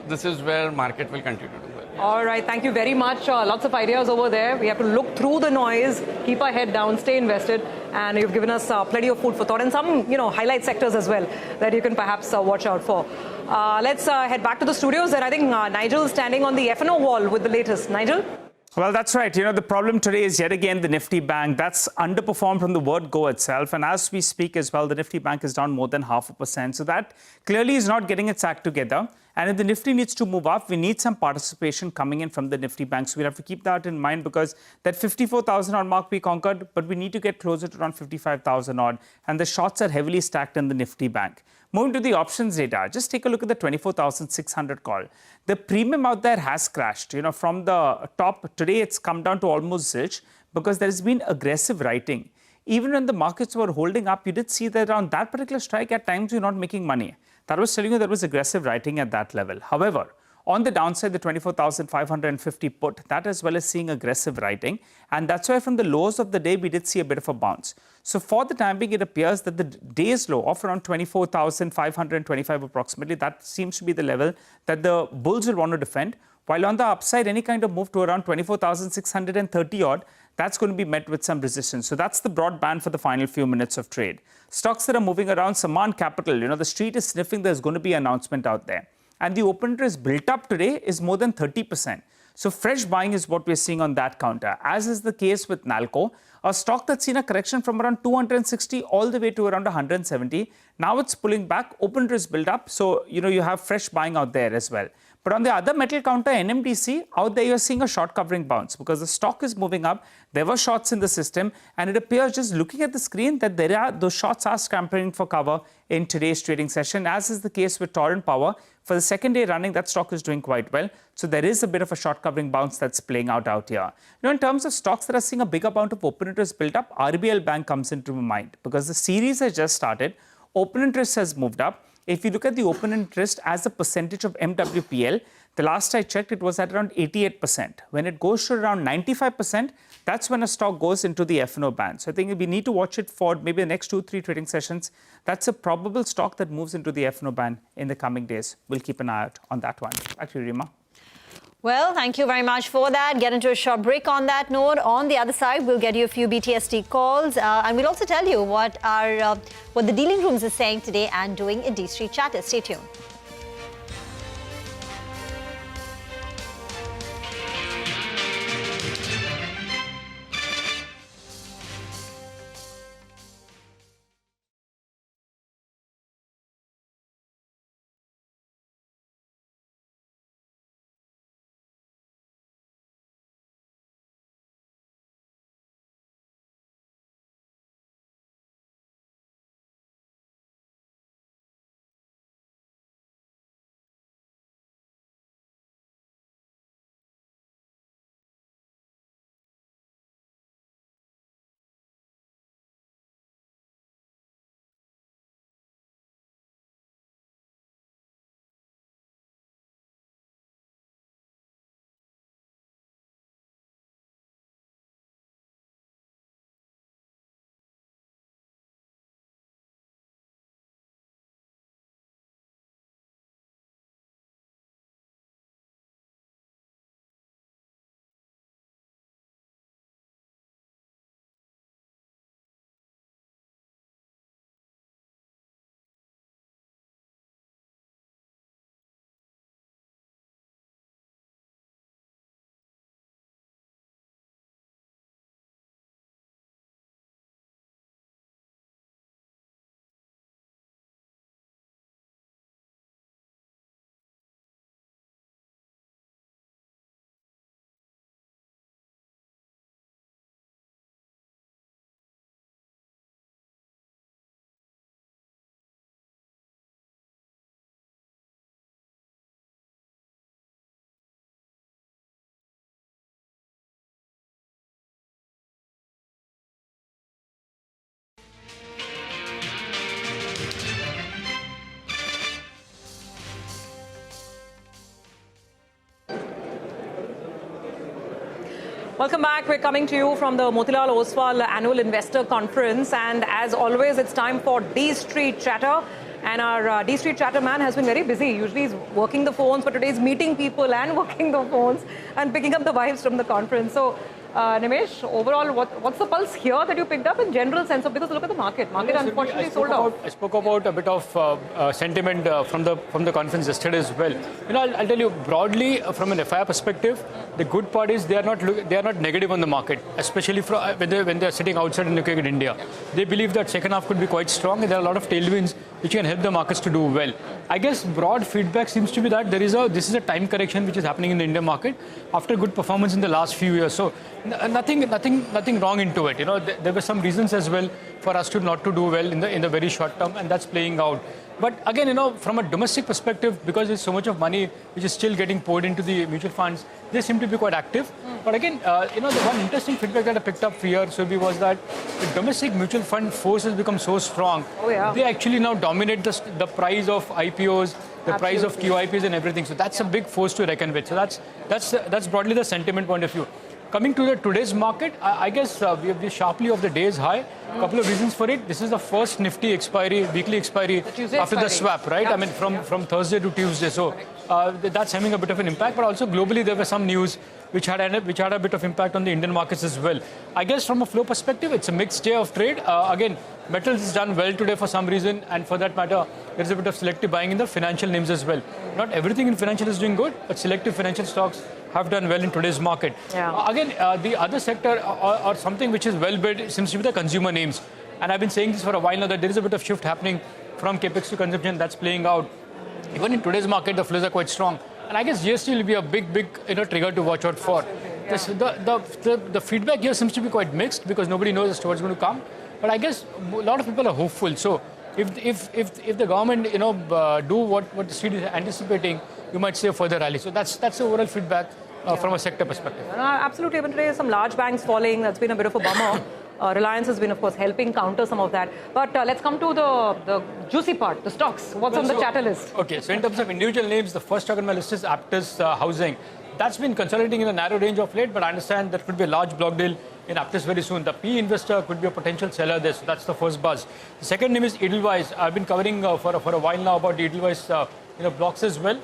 this is where market will continue to do well. All right, thank you very much. Lots of ideas over there. We have to look through the noise, keep our head down, stay invested, and you've given us plenty of food for thought and some, highlight sectors as well that you can perhaps watch out for. Let's head back to the studios, and I think Nigel is standing on the F&O wall with the latest. Nigel? Well, that's right. The problem today is yet again the Nifty Bank. That's underperformed from the word go itself. And as we speak as well, the Nifty Bank is down more than 0.5%. So that clearly is not getting its act together. And if the Nifty needs to move up, we need some participation coming in from the Nifty Bank. So we'll have to keep that in mind because that 54,000 odd mark we conquered, but we need to get closer to around 55,000 odd. And the shorts are heavily stacked in the Nifty Bank. Moving to the options data, just take a look at the 24,600 call. The premium out there has crashed. From the top, today it's come down to almost zilch because there has been aggressive writing. Even when the markets were holding up, you did see that on that particular strike, at times you're not making money. That was telling you there was aggressive writing at that level. However, on the downside, the 24,550 put, that as well as seeing aggressive writing. And that's why from the lows of the day, we did see a bit of a bounce. So for the time being, it appears that the day's low of around 24,525 approximately, that seems to be the level that the bulls will want to defend. While on the upside, any kind of move to around 24,630 odd, that's going to be met with some resistance. So that's the broad band for the final few minutes of trade. Stocks that are moving around, Saman Capital, the street is sniffing there's going to be an announcement out there. And the open interest built up today is more than 30%. So fresh buying is what we're seeing on that counter, as is the case with Nalco, a stock that's seen a correction from around 260 all the way to around 170. Now it's pulling back, open interest built up. So, you have fresh buying out there as well. But on the other metal counter, NMDC, out there you're seeing a short covering bounce because the stock is moving up. There were shorts in the system, and it appears just looking at the screen that those shorts are scampering for cover in today's trading session, as is the case with Torrent Power. For the second day running, that stock is doing quite well. So there is a bit of a short covering bounce that's playing out here. In terms of stocks that are seeing a big amount of open interest built up, RBL Bank comes into my mind because the series has just started. Open interest has moved up. If you look at the open interest as a percentage of MWPL, the last I checked, it was at around 88%. When it goes to around 95%, that's when a stock goes into the F&O band. So I think we need to watch it for maybe the next 2-3 trading sessions. That's a probable stock that moves into the F&O band in the coming days. We'll keep an eye out on that one. Back to you, Rima. Well, thank you very much for that. Get into a short break on that note. On the other side, we'll get you a few BTST calls, and we'll also tell you what the dealing rooms are saying today and doing in D-Street Chatter. Stay tuned. Welcome back. We're coming to you from the Motilal Oswal Annual Investor Conference. And as always, it's time for D Street Chatter. And our D Street Chatter man has been very busy. Usually he's working the phones, but today he's meeting people and working the phones and picking up the vibes from the conference. So, Nimesh, overall, what's the pulse here that you picked up in general sense of, because look at the market. Market unfortunately sold out. I spoke about a bit of sentiment from the conference yesterday as well. I'll tell you broadly from an FII perspective, the good part is they are not negative on the market, especially when they are sitting outside and looking at India. They believe that second half could be quite strong, and there are a lot of tailwinds which can help the markets to do well. I guess broad feedback seems to be that this is a time correction which is happening in the Indian market after good performance in the last few years. So nothing wrong into it. There were some reasons as well for us not to do well in the very short term, and that's playing out. But again, from a domestic perspective, because there's so much of money which is still getting poured into the mutual funds, they seem to be quite active. But again, the one interesting feedback that I picked up here, Surbi, was that the domestic mutual fund force has become so strong. Oh, yeah. They actually now dominate the price of IPOs, the price of QIPs and everything. So that's a big force to reckon with. So that's broadly the sentiment point of view. Coming to today's market, I guess we have been sharply off the day's high. A couple of reasons for it. This is the first Nifty weekly expiry after the swap, right? Yep. I mean, from Thursday to Tuesday. So that's having a bit of an impact. But also globally, there was some news which had a bit of impact on the Indian markets as well. I guess from a flow perspective, it's a mixed day of trade. Again, metals has done well today for some reason, and for that matter, there's a bit of selective buying in the financial names as well. Not everything in financial is doing good, but selective financial stocks have done well in today's market. Yeah. Again, the other sector or something which is well bid seems to be the consumer names. And I've been saying this for a while now, that there is a bit of shift happening from capex to consumption. That's playing out. Even in today's market, the flows are quite strong. And I guess GST will be a big trigger to watch out for. Yeah. The feedback here seems to be quite mixed because nobody knows as to what's going to come. But I guess a lot of people are hopeful. So if the government do what the street is anticipating, you might see a further rally. So that's the overall feedback from a sector perspective. Absolutely. Even today, some large banks falling. That's been a bit of a bummer. Reliance has been, of course, helping counter some of that. But let's come to the juicy part, the stocks. What's on the chatter list? Okay, so in terms of individual names, the first stock on my list is Aptus Housing. That's been consolidating in a narrow range of late, but I understand there could be a large block deal in Aptus very soon. The PE investor could be a potential seller there, so that's the first buzz. The second name is Edelweiss. I've been covering for a while now about the Edelweiss blocks as well.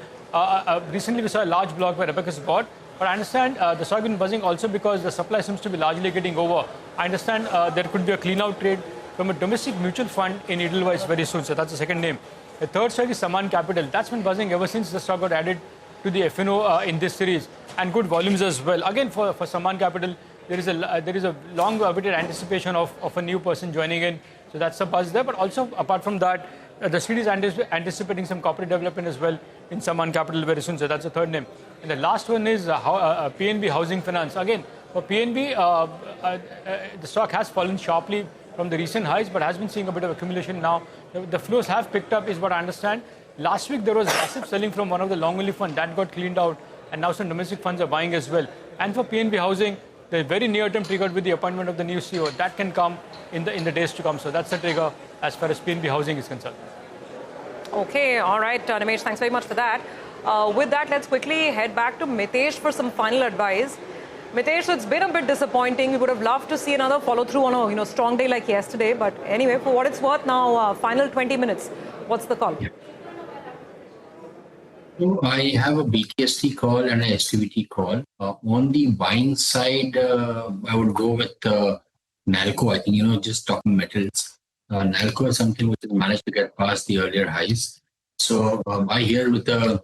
Recently, we saw a large block where Abacus bought. But I understand the stock has been buzzing also because the supply seems to be largely getting over. I understand there could be a clean-out trade from a domestic mutual fund in Edelweiss very soon. So that's the second name. The third stock is Saman Capital. That's been buzzing ever since the stock got added to the FNO in this series, and good volumes as well. Again, for Saman Capital, there is a long-awaited anticipation of a new person joining in. So that's a buzz there. But also, apart from that, the street is anticipating some corporate development as well in Saman Capital very soon. So that's the third name. And the last one is PNB Housing Finance. Again, for PNB, the stock has fallen sharply from the recent highs, but has been seeing a bit of accumulation now. The flows have picked up, is what I understand. Last week, there was massive selling from one of the long-only funds. That got cleaned out, and now some domestic funds are buying as well. And for PNB Housing, the very near-term triggered with the appointment of the new CEO. That can come in the days to come. So that's the trigger as far as PNB Housing is concerned. Okay, all right, Nimesh, thanks very much for that. With that, let's quickly head back to Mitesh for some final advice. Mitesh, so it's been a bit disappointing. We would have loved to see another follow-through on a strong day like yesterday. But anyway, for what it's worth now, final 20 minutes. What's the call? So I have a BKST call and a STVT call. On the buying side, I would go with Nalco. I think, just talking metals. Nalco is something which has managed to get past the earlier highs. So buy here with a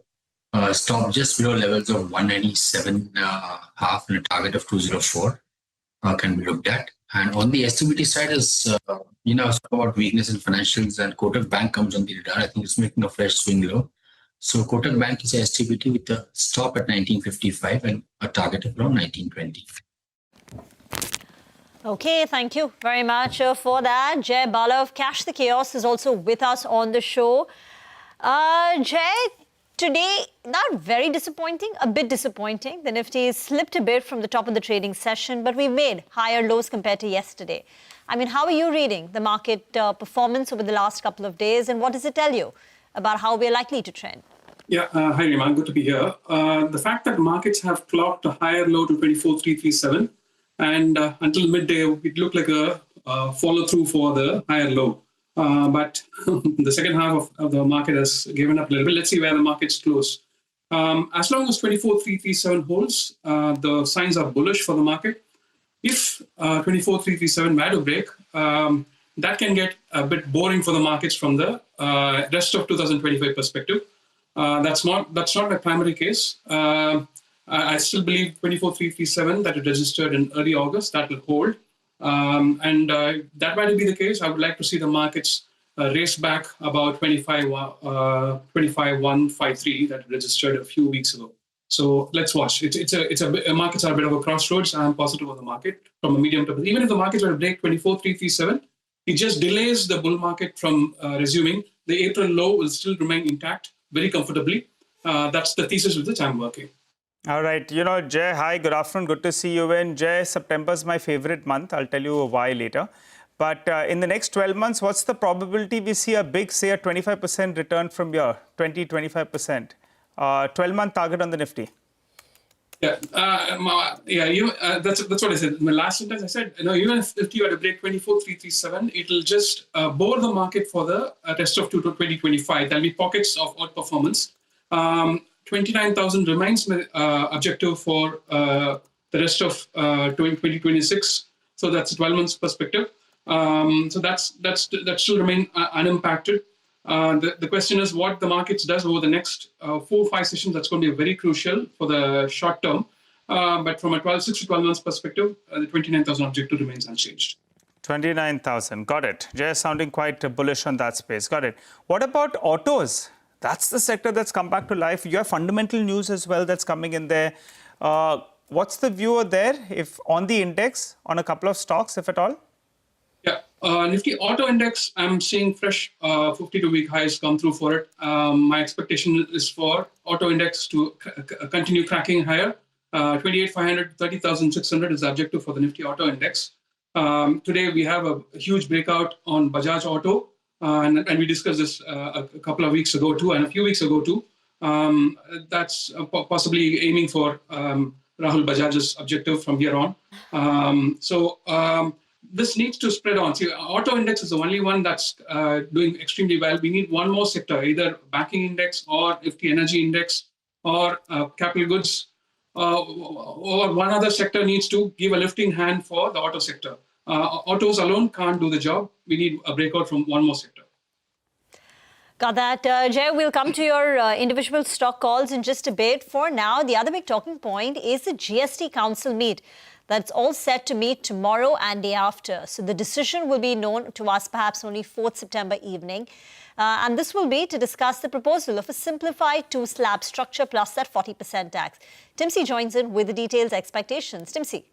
stop just below levels of 197.5 and a target of 204 can be looked at. And on the STVT side is, talk about weakness in financials, and Kotak Bank comes on the radar. I think it's making a fresh swing low. So Kotak Bank is a STVT with a stop at 1955 and a target of around 1920. Okay, thank you very much for that. Jay Bala of Cash the Chaos is also with us on the show. Jay, today, not very disappointing, a bit disappointing. The Nifty slipped a bit from the top of the trading session, but we made higher lows compared to yesterday. I mean, how are you reading the market performance over the last couple of days, and what does it tell you about how we're likely to trend? Yeah, hi Riman, good to be here. The fact that markets have clocked a higher low to 24,337 And until midday, it looked like a follow through for the higher low. But the second half of the market has given up a little bit. Let's see where the markets close. As long as 24,337 holds, the signs are bullish for the market. If 24,337 were to break, that can get a bit boring for the markets from the rest of 2025 perspective. That's not my primary case. I still believe 24,337 that it registered in early August, that will hold. And that might be the case. I would like to see the markets race back about 25,153 that registered a few weeks ago. So let's watch. Markets are a bit of a crossroads. I'm positive on the market from a medium term. Even if the markets were to break 24,337, it just delays the bull market from resuming. The April low will still remain intact very comfortably. That's the thesis with which I'm working. All right. Jay, hi, good afternoon. Good to see you in. Jay, September is my favorite month. I'll tell you why later. But in the next 12 months, what's the probability we see a big, say, a 25% return from here, 25%? 12-month target on the Nifty. Yeah, that's what I said. In my last sentence, I said, even if you were to break 24,337, it'll just bore the market for the rest of 2025. There'll be pockets of outperformance. 29,000 remains my objective for the rest of 2026. So that's a 12 months perspective. So that still remain unimpacted. The question is what the markets does over the next 4 or 5 sessions. That's going to be very crucial for the short term. But from a 6 to 12 months perspective, the 29,000 objective remains unchanged. 29,000. Got it. Jay is sounding quite bullish on that space. Got it. What about autos? That's the sector that's come back to life. You have fundamental news as well that's coming in there. What's the view there if on the index, on a couple of stocks, if at all? Yeah, Nifty Auto Index, I'm seeing fresh 52-week highs come through for it. My expectation is for Auto Index to continue cracking higher. 28,500, 30,600 is the objective for the Nifty Auto Index. Today, we have a huge breakout on Bajaj Auto. And we discussed this a couple of weeks ago too, and a few weeks ago too. That's possibly aiming for Rahul Bajaj's objective from here on. This needs to spread on. See, auto index is the only one that's doing extremely well. We need one more sector, either banking index or Nifty energy index or capital goods, or one other sector needs to give a lifting hand for the auto sector. Autos alone can't do the job. We need a breakout from one more sector. Got that. Jay, we'll come to your individual stock calls in just a bit. For now, the other big talking point is the GST Council meet. That's all set to meet tomorrow and day after. So the decision will be known to us perhaps only 4th September evening. And this will be to discuss the proposal of a simplified 2-slab structure plus that 40% tax. Timsy joins in with the details, expectations. Timsy.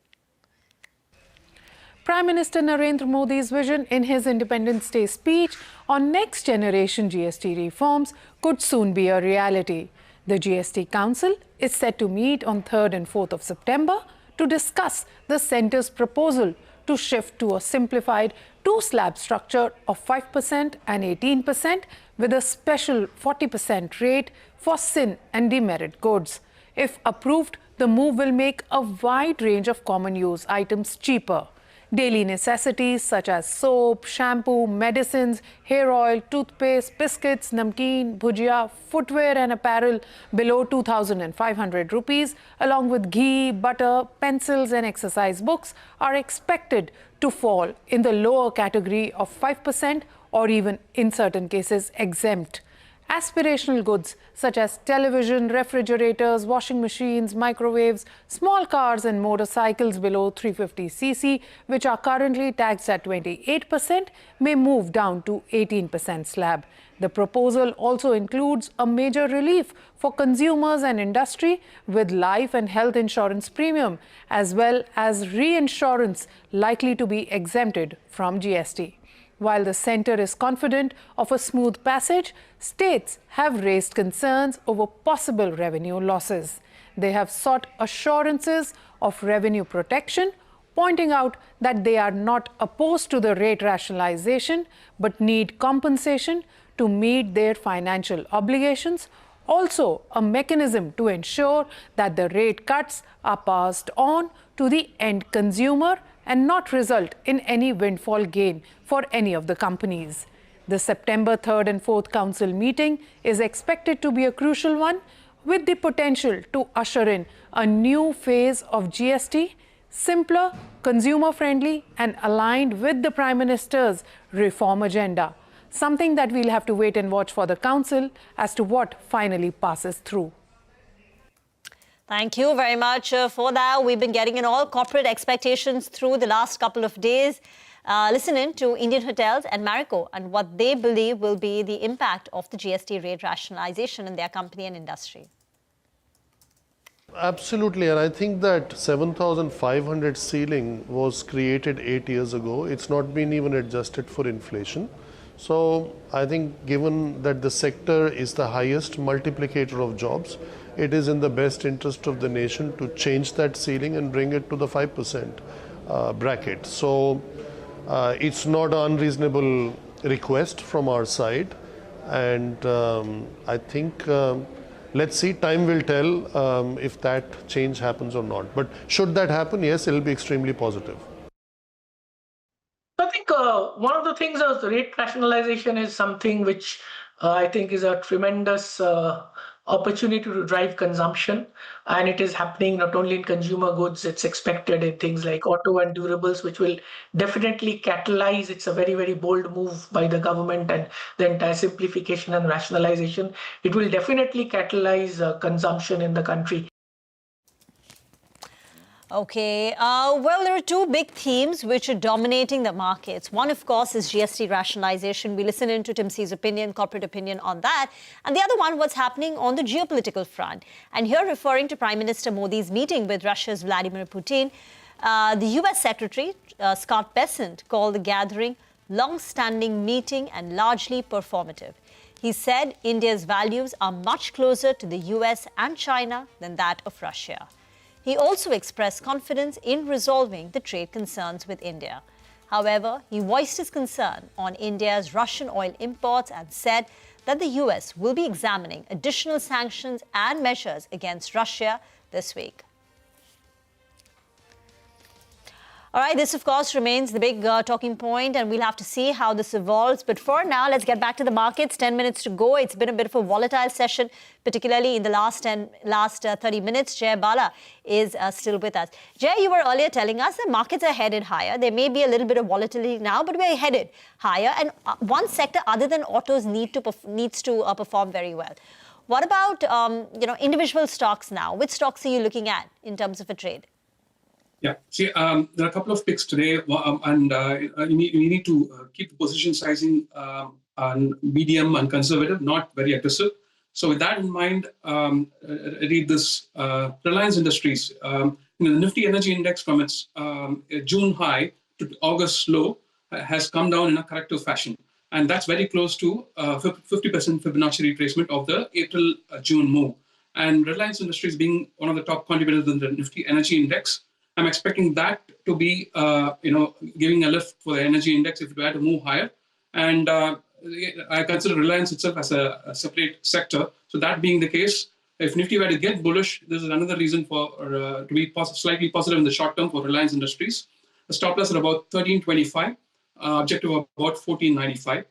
Prime Minister Narendra Modi's vision in his Independence Day speech on next generation GST reforms could soon be a reality. The GST Council is set to meet on 3rd and 4th of September to discuss the centre's proposal to shift to a simplified 2-slab structure of 5% and 18% with a special 40% rate for sin and demerit goods. If approved, the move will make a wide range of common use items cheaper. Daily necessities such as soap, shampoo, medicines, hair oil, toothpaste, biscuits, namkeen, bhujia, footwear and apparel below 2,500 rupees, along with ghee, butter, pencils and exercise books are expected to fall in the lower category of 5% or even in certain cases exempt. Aspirational goods such as television, refrigerators, washing machines, microwaves, small cars and motorcycles below 350cc, which are currently taxed at 28%, may move down to 18% slab. The proposal also includes a major relief for consumers and industry with life and health insurance premium, as well as reinsurance likely to be exempted from GST. While the centre is confident of a smooth passage, states have raised concerns over possible revenue losses. They have sought assurances of revenue protection, pointing out that they are not opposed to the rate rationalization but need compensation to meet their financial obligations, also a mechanism to ensure that the rate cuts are passed on to to the end consumer and not result in any windfall gain for any of the companies. The September 3rd and 4th Council meeting is expected to be a crucial one, with the potential to usher in a new phase of GST, simpler, consumer-friendly and aligned with the Prime Minister's reform agenda. Something that we'll have to wait and watch for the Council as to what finally passes through. Thank you very much for that. We've been getting in all corporate expectations through the last couple of days. Listen in to Indian Hotels and Marico and what they believe will be the impact of the GST rate rationalization in their company and industry. Absolutely, and I think that 7,500 ceiling was created 8 years ago. It's not been even adjusted for inflation. So I think given that the sector is the highest multiplicator of jobs, it is in the best interest of the nation to change that ceiling and bring it to the 5% bracket. So it's not an unreasonable request from our side, and I think let's see, time will tell if that change happens or not. But should that happen, yes, it will be extremely positive. I think one of the things is rate rationalization is something which I think is a tremendous opportunity to drive consumption, and it is happening not only in consumer goods, it's expected in things like auto and durables, which will definitely catalyze. It's a very, very bold move by the government and the entire simplification and rationalization. It will definitely catalyze consumption in the country. Okay, well, there are two big themes which are dominating the markets. One, of course, is GST rationalization. We listen into Tim C's opinion, corporate opinion on that. And the other one, what's happening on the geopolitical front. And here, referring to Prime Minister Modi's meeting with Russia's Vladimir Putin, the US Secretary, Scott Bessent, called the gathering long-standing meeting and largely performative. He said India's values are much closer to the US and China than that of Russia. He also expressed confidence in resolving the trade concerns with India. However, he voiced his concern on India's Russian oil imports and said that the US will be examining additional sanctions and measures against Russia this week. All right, this, of course, remains the big talking point, and we'll have to see how this evolves. But for now, let's get back to the markets. 10 minutes to go. It's been a bit of a volatile session, particularly in the last 30 minutes. Jay Bala is still with us. Jay, you were earlier telling us that markets are headed higher. There may be a little bit of volatility now, but we're headed higher. And one sector other than autos needs to perform very well. What about individual stocks now? Which stocks are you looking at in terms of a trade? Yeah, see, there are a couple of picks today, and you need to keep the position sizing on medium and conservative, not very aggressive. So with that in mind, read this Reliance Industries. The Nifty Energy Index from its June high to August low has come down in a corrective fashion. And that's very close to 50% Fibonacci retracement of the April-June move. And Reliance Industries being one of the top contributors in the Nifty Energy Index, I'm expecting that to be, giving a lift for the energy index if it were to move higher. And I consider Reliance itself as a separate sector. So that being the case, if Nifty were to get bullish, this is another reason for to be slightly positive in the short term for Reliance Industries. The stop loss at about 1325, objective of about 1495.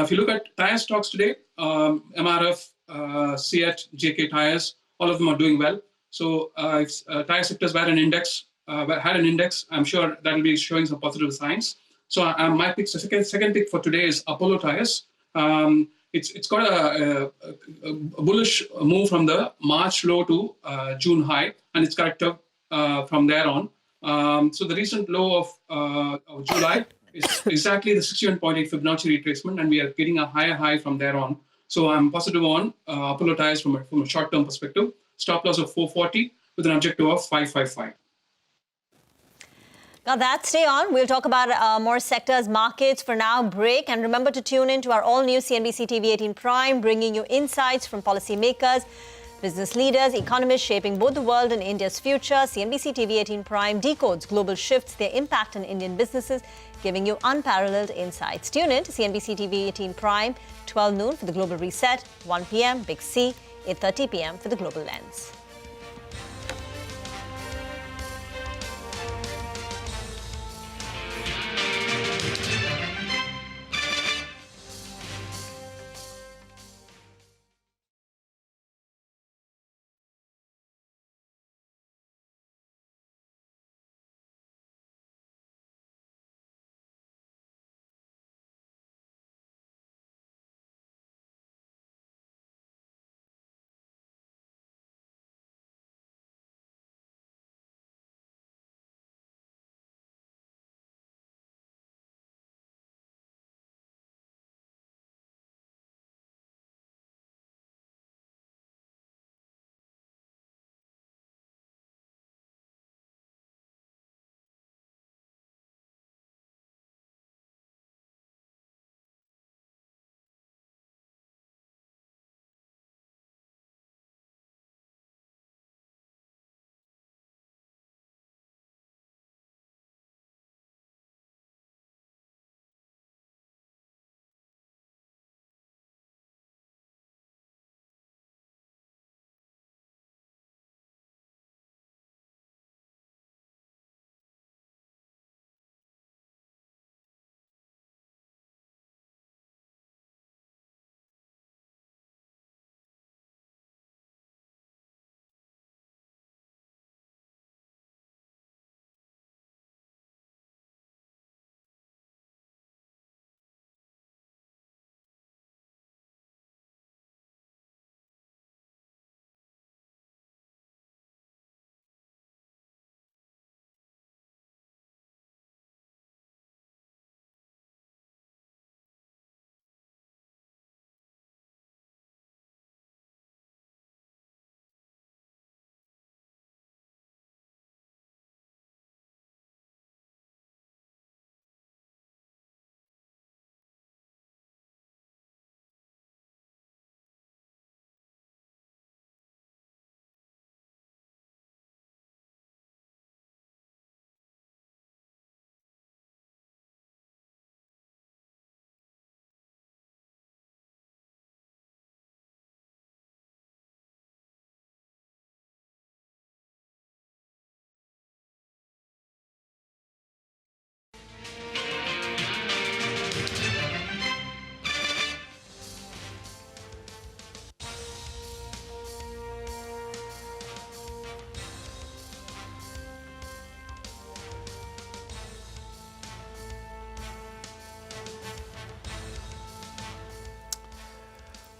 If you look at tire stocks today, MRF, CEAT, JK Tires, all of them are doing well. So if tire sectors were an index, had an index, I'm sure that will be showing some positive signs. So my pick, second pick for today is Apollo Tires. It's got a bullish move from the March low to June high, and it's corrected from there on. So the recent low of July is exactly the 61.8 Fibonacci retracement, and we are getting a higher high from there on. So I'm positive on Apollo Tires from a short-term perspective. Stop loss of 440 with an objective of 555. Now that, stay on. We'll talk about more sectors, markets. For now, break. And remember to tune in to our all-new CNBC-TV18 Prime, bringing you insights from policymakers, business leaders, economists shaping both the world and India's future. CNBC-TV18 Prime decodes global shifts, their impact on Indian businesses, giving you unparalleled insights. Tune in to CNBC-TV18 Prime, 12 noon for the Global Reset, 1 p.m. Big C, 8:30 p.m. for the Global Lens.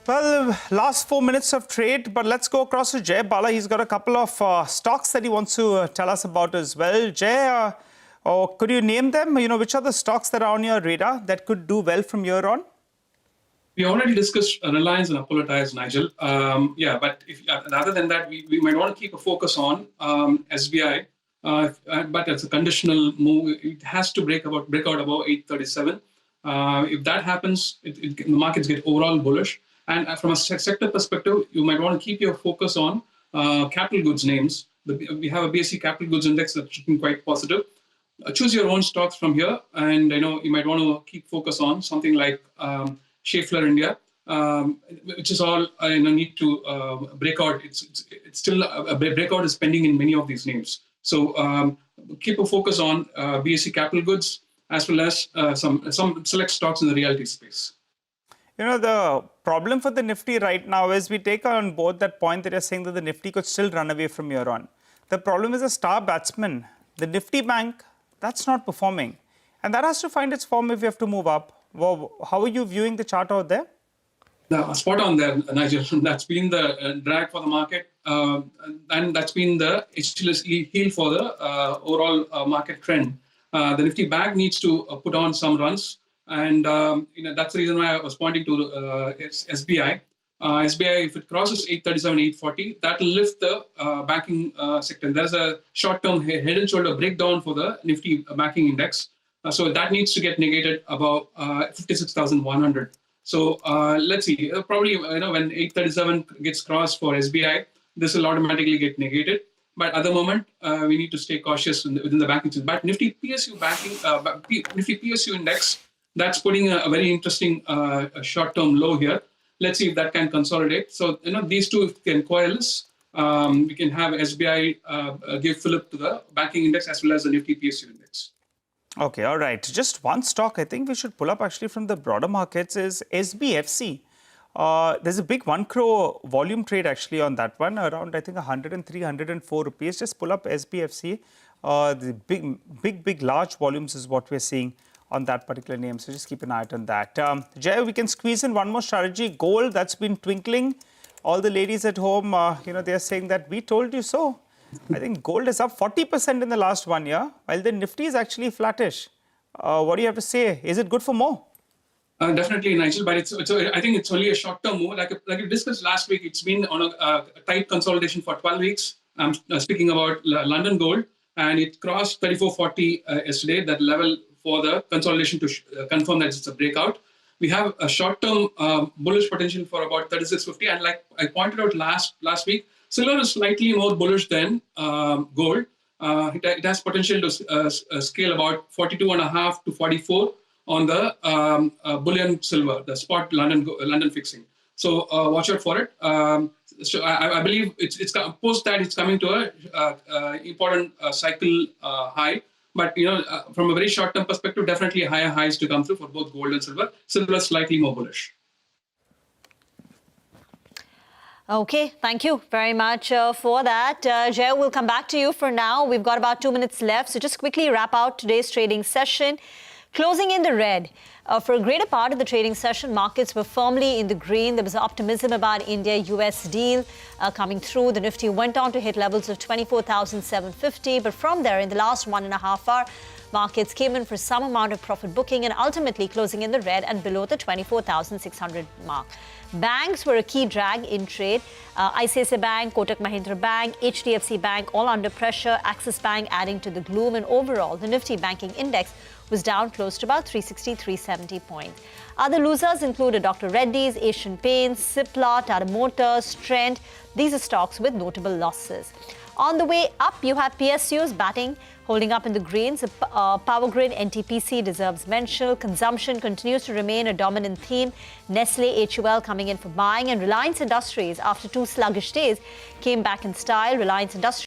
Well, last 4 minutes of trade, but let's go across to Jay Bala. He's got a couple of stocks that he wants to tell us about as well. Jay, could you name them? Which are the stocks that are on your radar that could do well from here on? We already discussed Reliance and Apollo Tyres, Nigel. But rather than that, we might want to keep a focus on SBI. But it's a conditional move. It has to break out above 837. If that happens, the markets get overall bullish. And from a sector perspective, you might want to keep your focus on capital goods names. We have a BSE capital goods index that's looking quite positive. Choose your own stocks from here, and you might want to keep focus on something like Schaeffler India, which is all need to break out. It's still a breakout is pending in many of these names. So keep a focus on BSE capital goods as well as some select stocks in the realty space. The problem for the Nifty right now is we take on board that point that you're saying that the Nifty could still run away from here on. The problem is a star batsman. The Nifty Bank, that's not performing. And that has to find its form if we have to move up. Well, how are you viewing the chart out there? Spot on there, Nigel. That's been the drag for the market. And that's been the Achilles heel for the overall market trend. The Nifty Bank needs to put on some runs. And that's the reason why I was pointing to SBI. SBI, if it crosses 837, 840, that will lift the banking sector. There's a short-term head and shoulder breakdown for the Nifty banking index. So that needs to get negated above 56,100. So let's see. Probably when 837 gets crossed for SBI, this will automatically get negated. But at the moment, we need to stay cautious within the banking system. But Nifty PSU Nifty PSU index, that's putting a very interesting short-term low here. Let's see if that can consolidate. So, these two can coalesce. We can have SBI give fillip to the banking index as well as the Nifty PSU index. Okay, all right. Just one stock I think we should pull up actually from the broader markets is SBFC. There's a big 1 crore volume trade actually on that one, around I think 103, 104 rupees. Just pull up SBFC. The big, large volumes is what we're seeing on that particular name. So just keep an eye out on that. Jay, we can squeeze in one more strategy. Gold, that's been twinkling. All the ladies at home, they're saying that we told you so. I think gold is up 40% in the last 1 year, while the Nifty is actually flattish. What do you have to say? Is it good for more? Definitely, Nigel, but I think it's only a short-term move. Like we discussed last week, it's been on a tight consolidation for 12 weeks. I'm speaking about London gold, and it crossed 3440 yesterday, that level for the consolidation to confirm that it's a breakout. We have a short-term bullish potential for about 3650, and like I pointed out last week, silver is slightly more bullish than gold. It has potential to scale about 42.5 to 44 on the bullion silver, the spot London fixing. So watch out for it. So I believe it's post that it's coming to a important cycle high. But from a very short-term perspective, definitely higher highs to come through for both gold and silver. Silver is slightly more bullish. Okay, thank you very much for that. Jay, we'll come back to you for now. We've got about 2 minutes left. So just quickly wrap out today's trading session. Closing in the red. For a greater part of the trading session, markets were firmly in the green. There was optimism about India-US deal coming through. The Nifty went on to hit levels of 24,750. But from there, in the last 1.5 hours, markets came in for some amount of profit booking and ultimately closing in the red and below the 24,600 mark. Banks were a key drag in trade. ICICI Bank, Kotak Mahindra Bank, HDFC Bank all under pressure. Axis Bank adding to the gloom. And overall, the Nifty banking index was down close to about 360, 370 points. Other losers included Dr. Reddy's, Asian Paints, Cipla, Tata Motors, Trent. These are stocks with notable losses. On the way up, you have PSUs batting, holding up in the greens. Power Grid, NTPC deserves mention. Consumption continues to remain a dominant theme. Nestle, HUL coming in for buying, and Reliance Industries, after 2 sluggish days, came back in style. Reliance Industries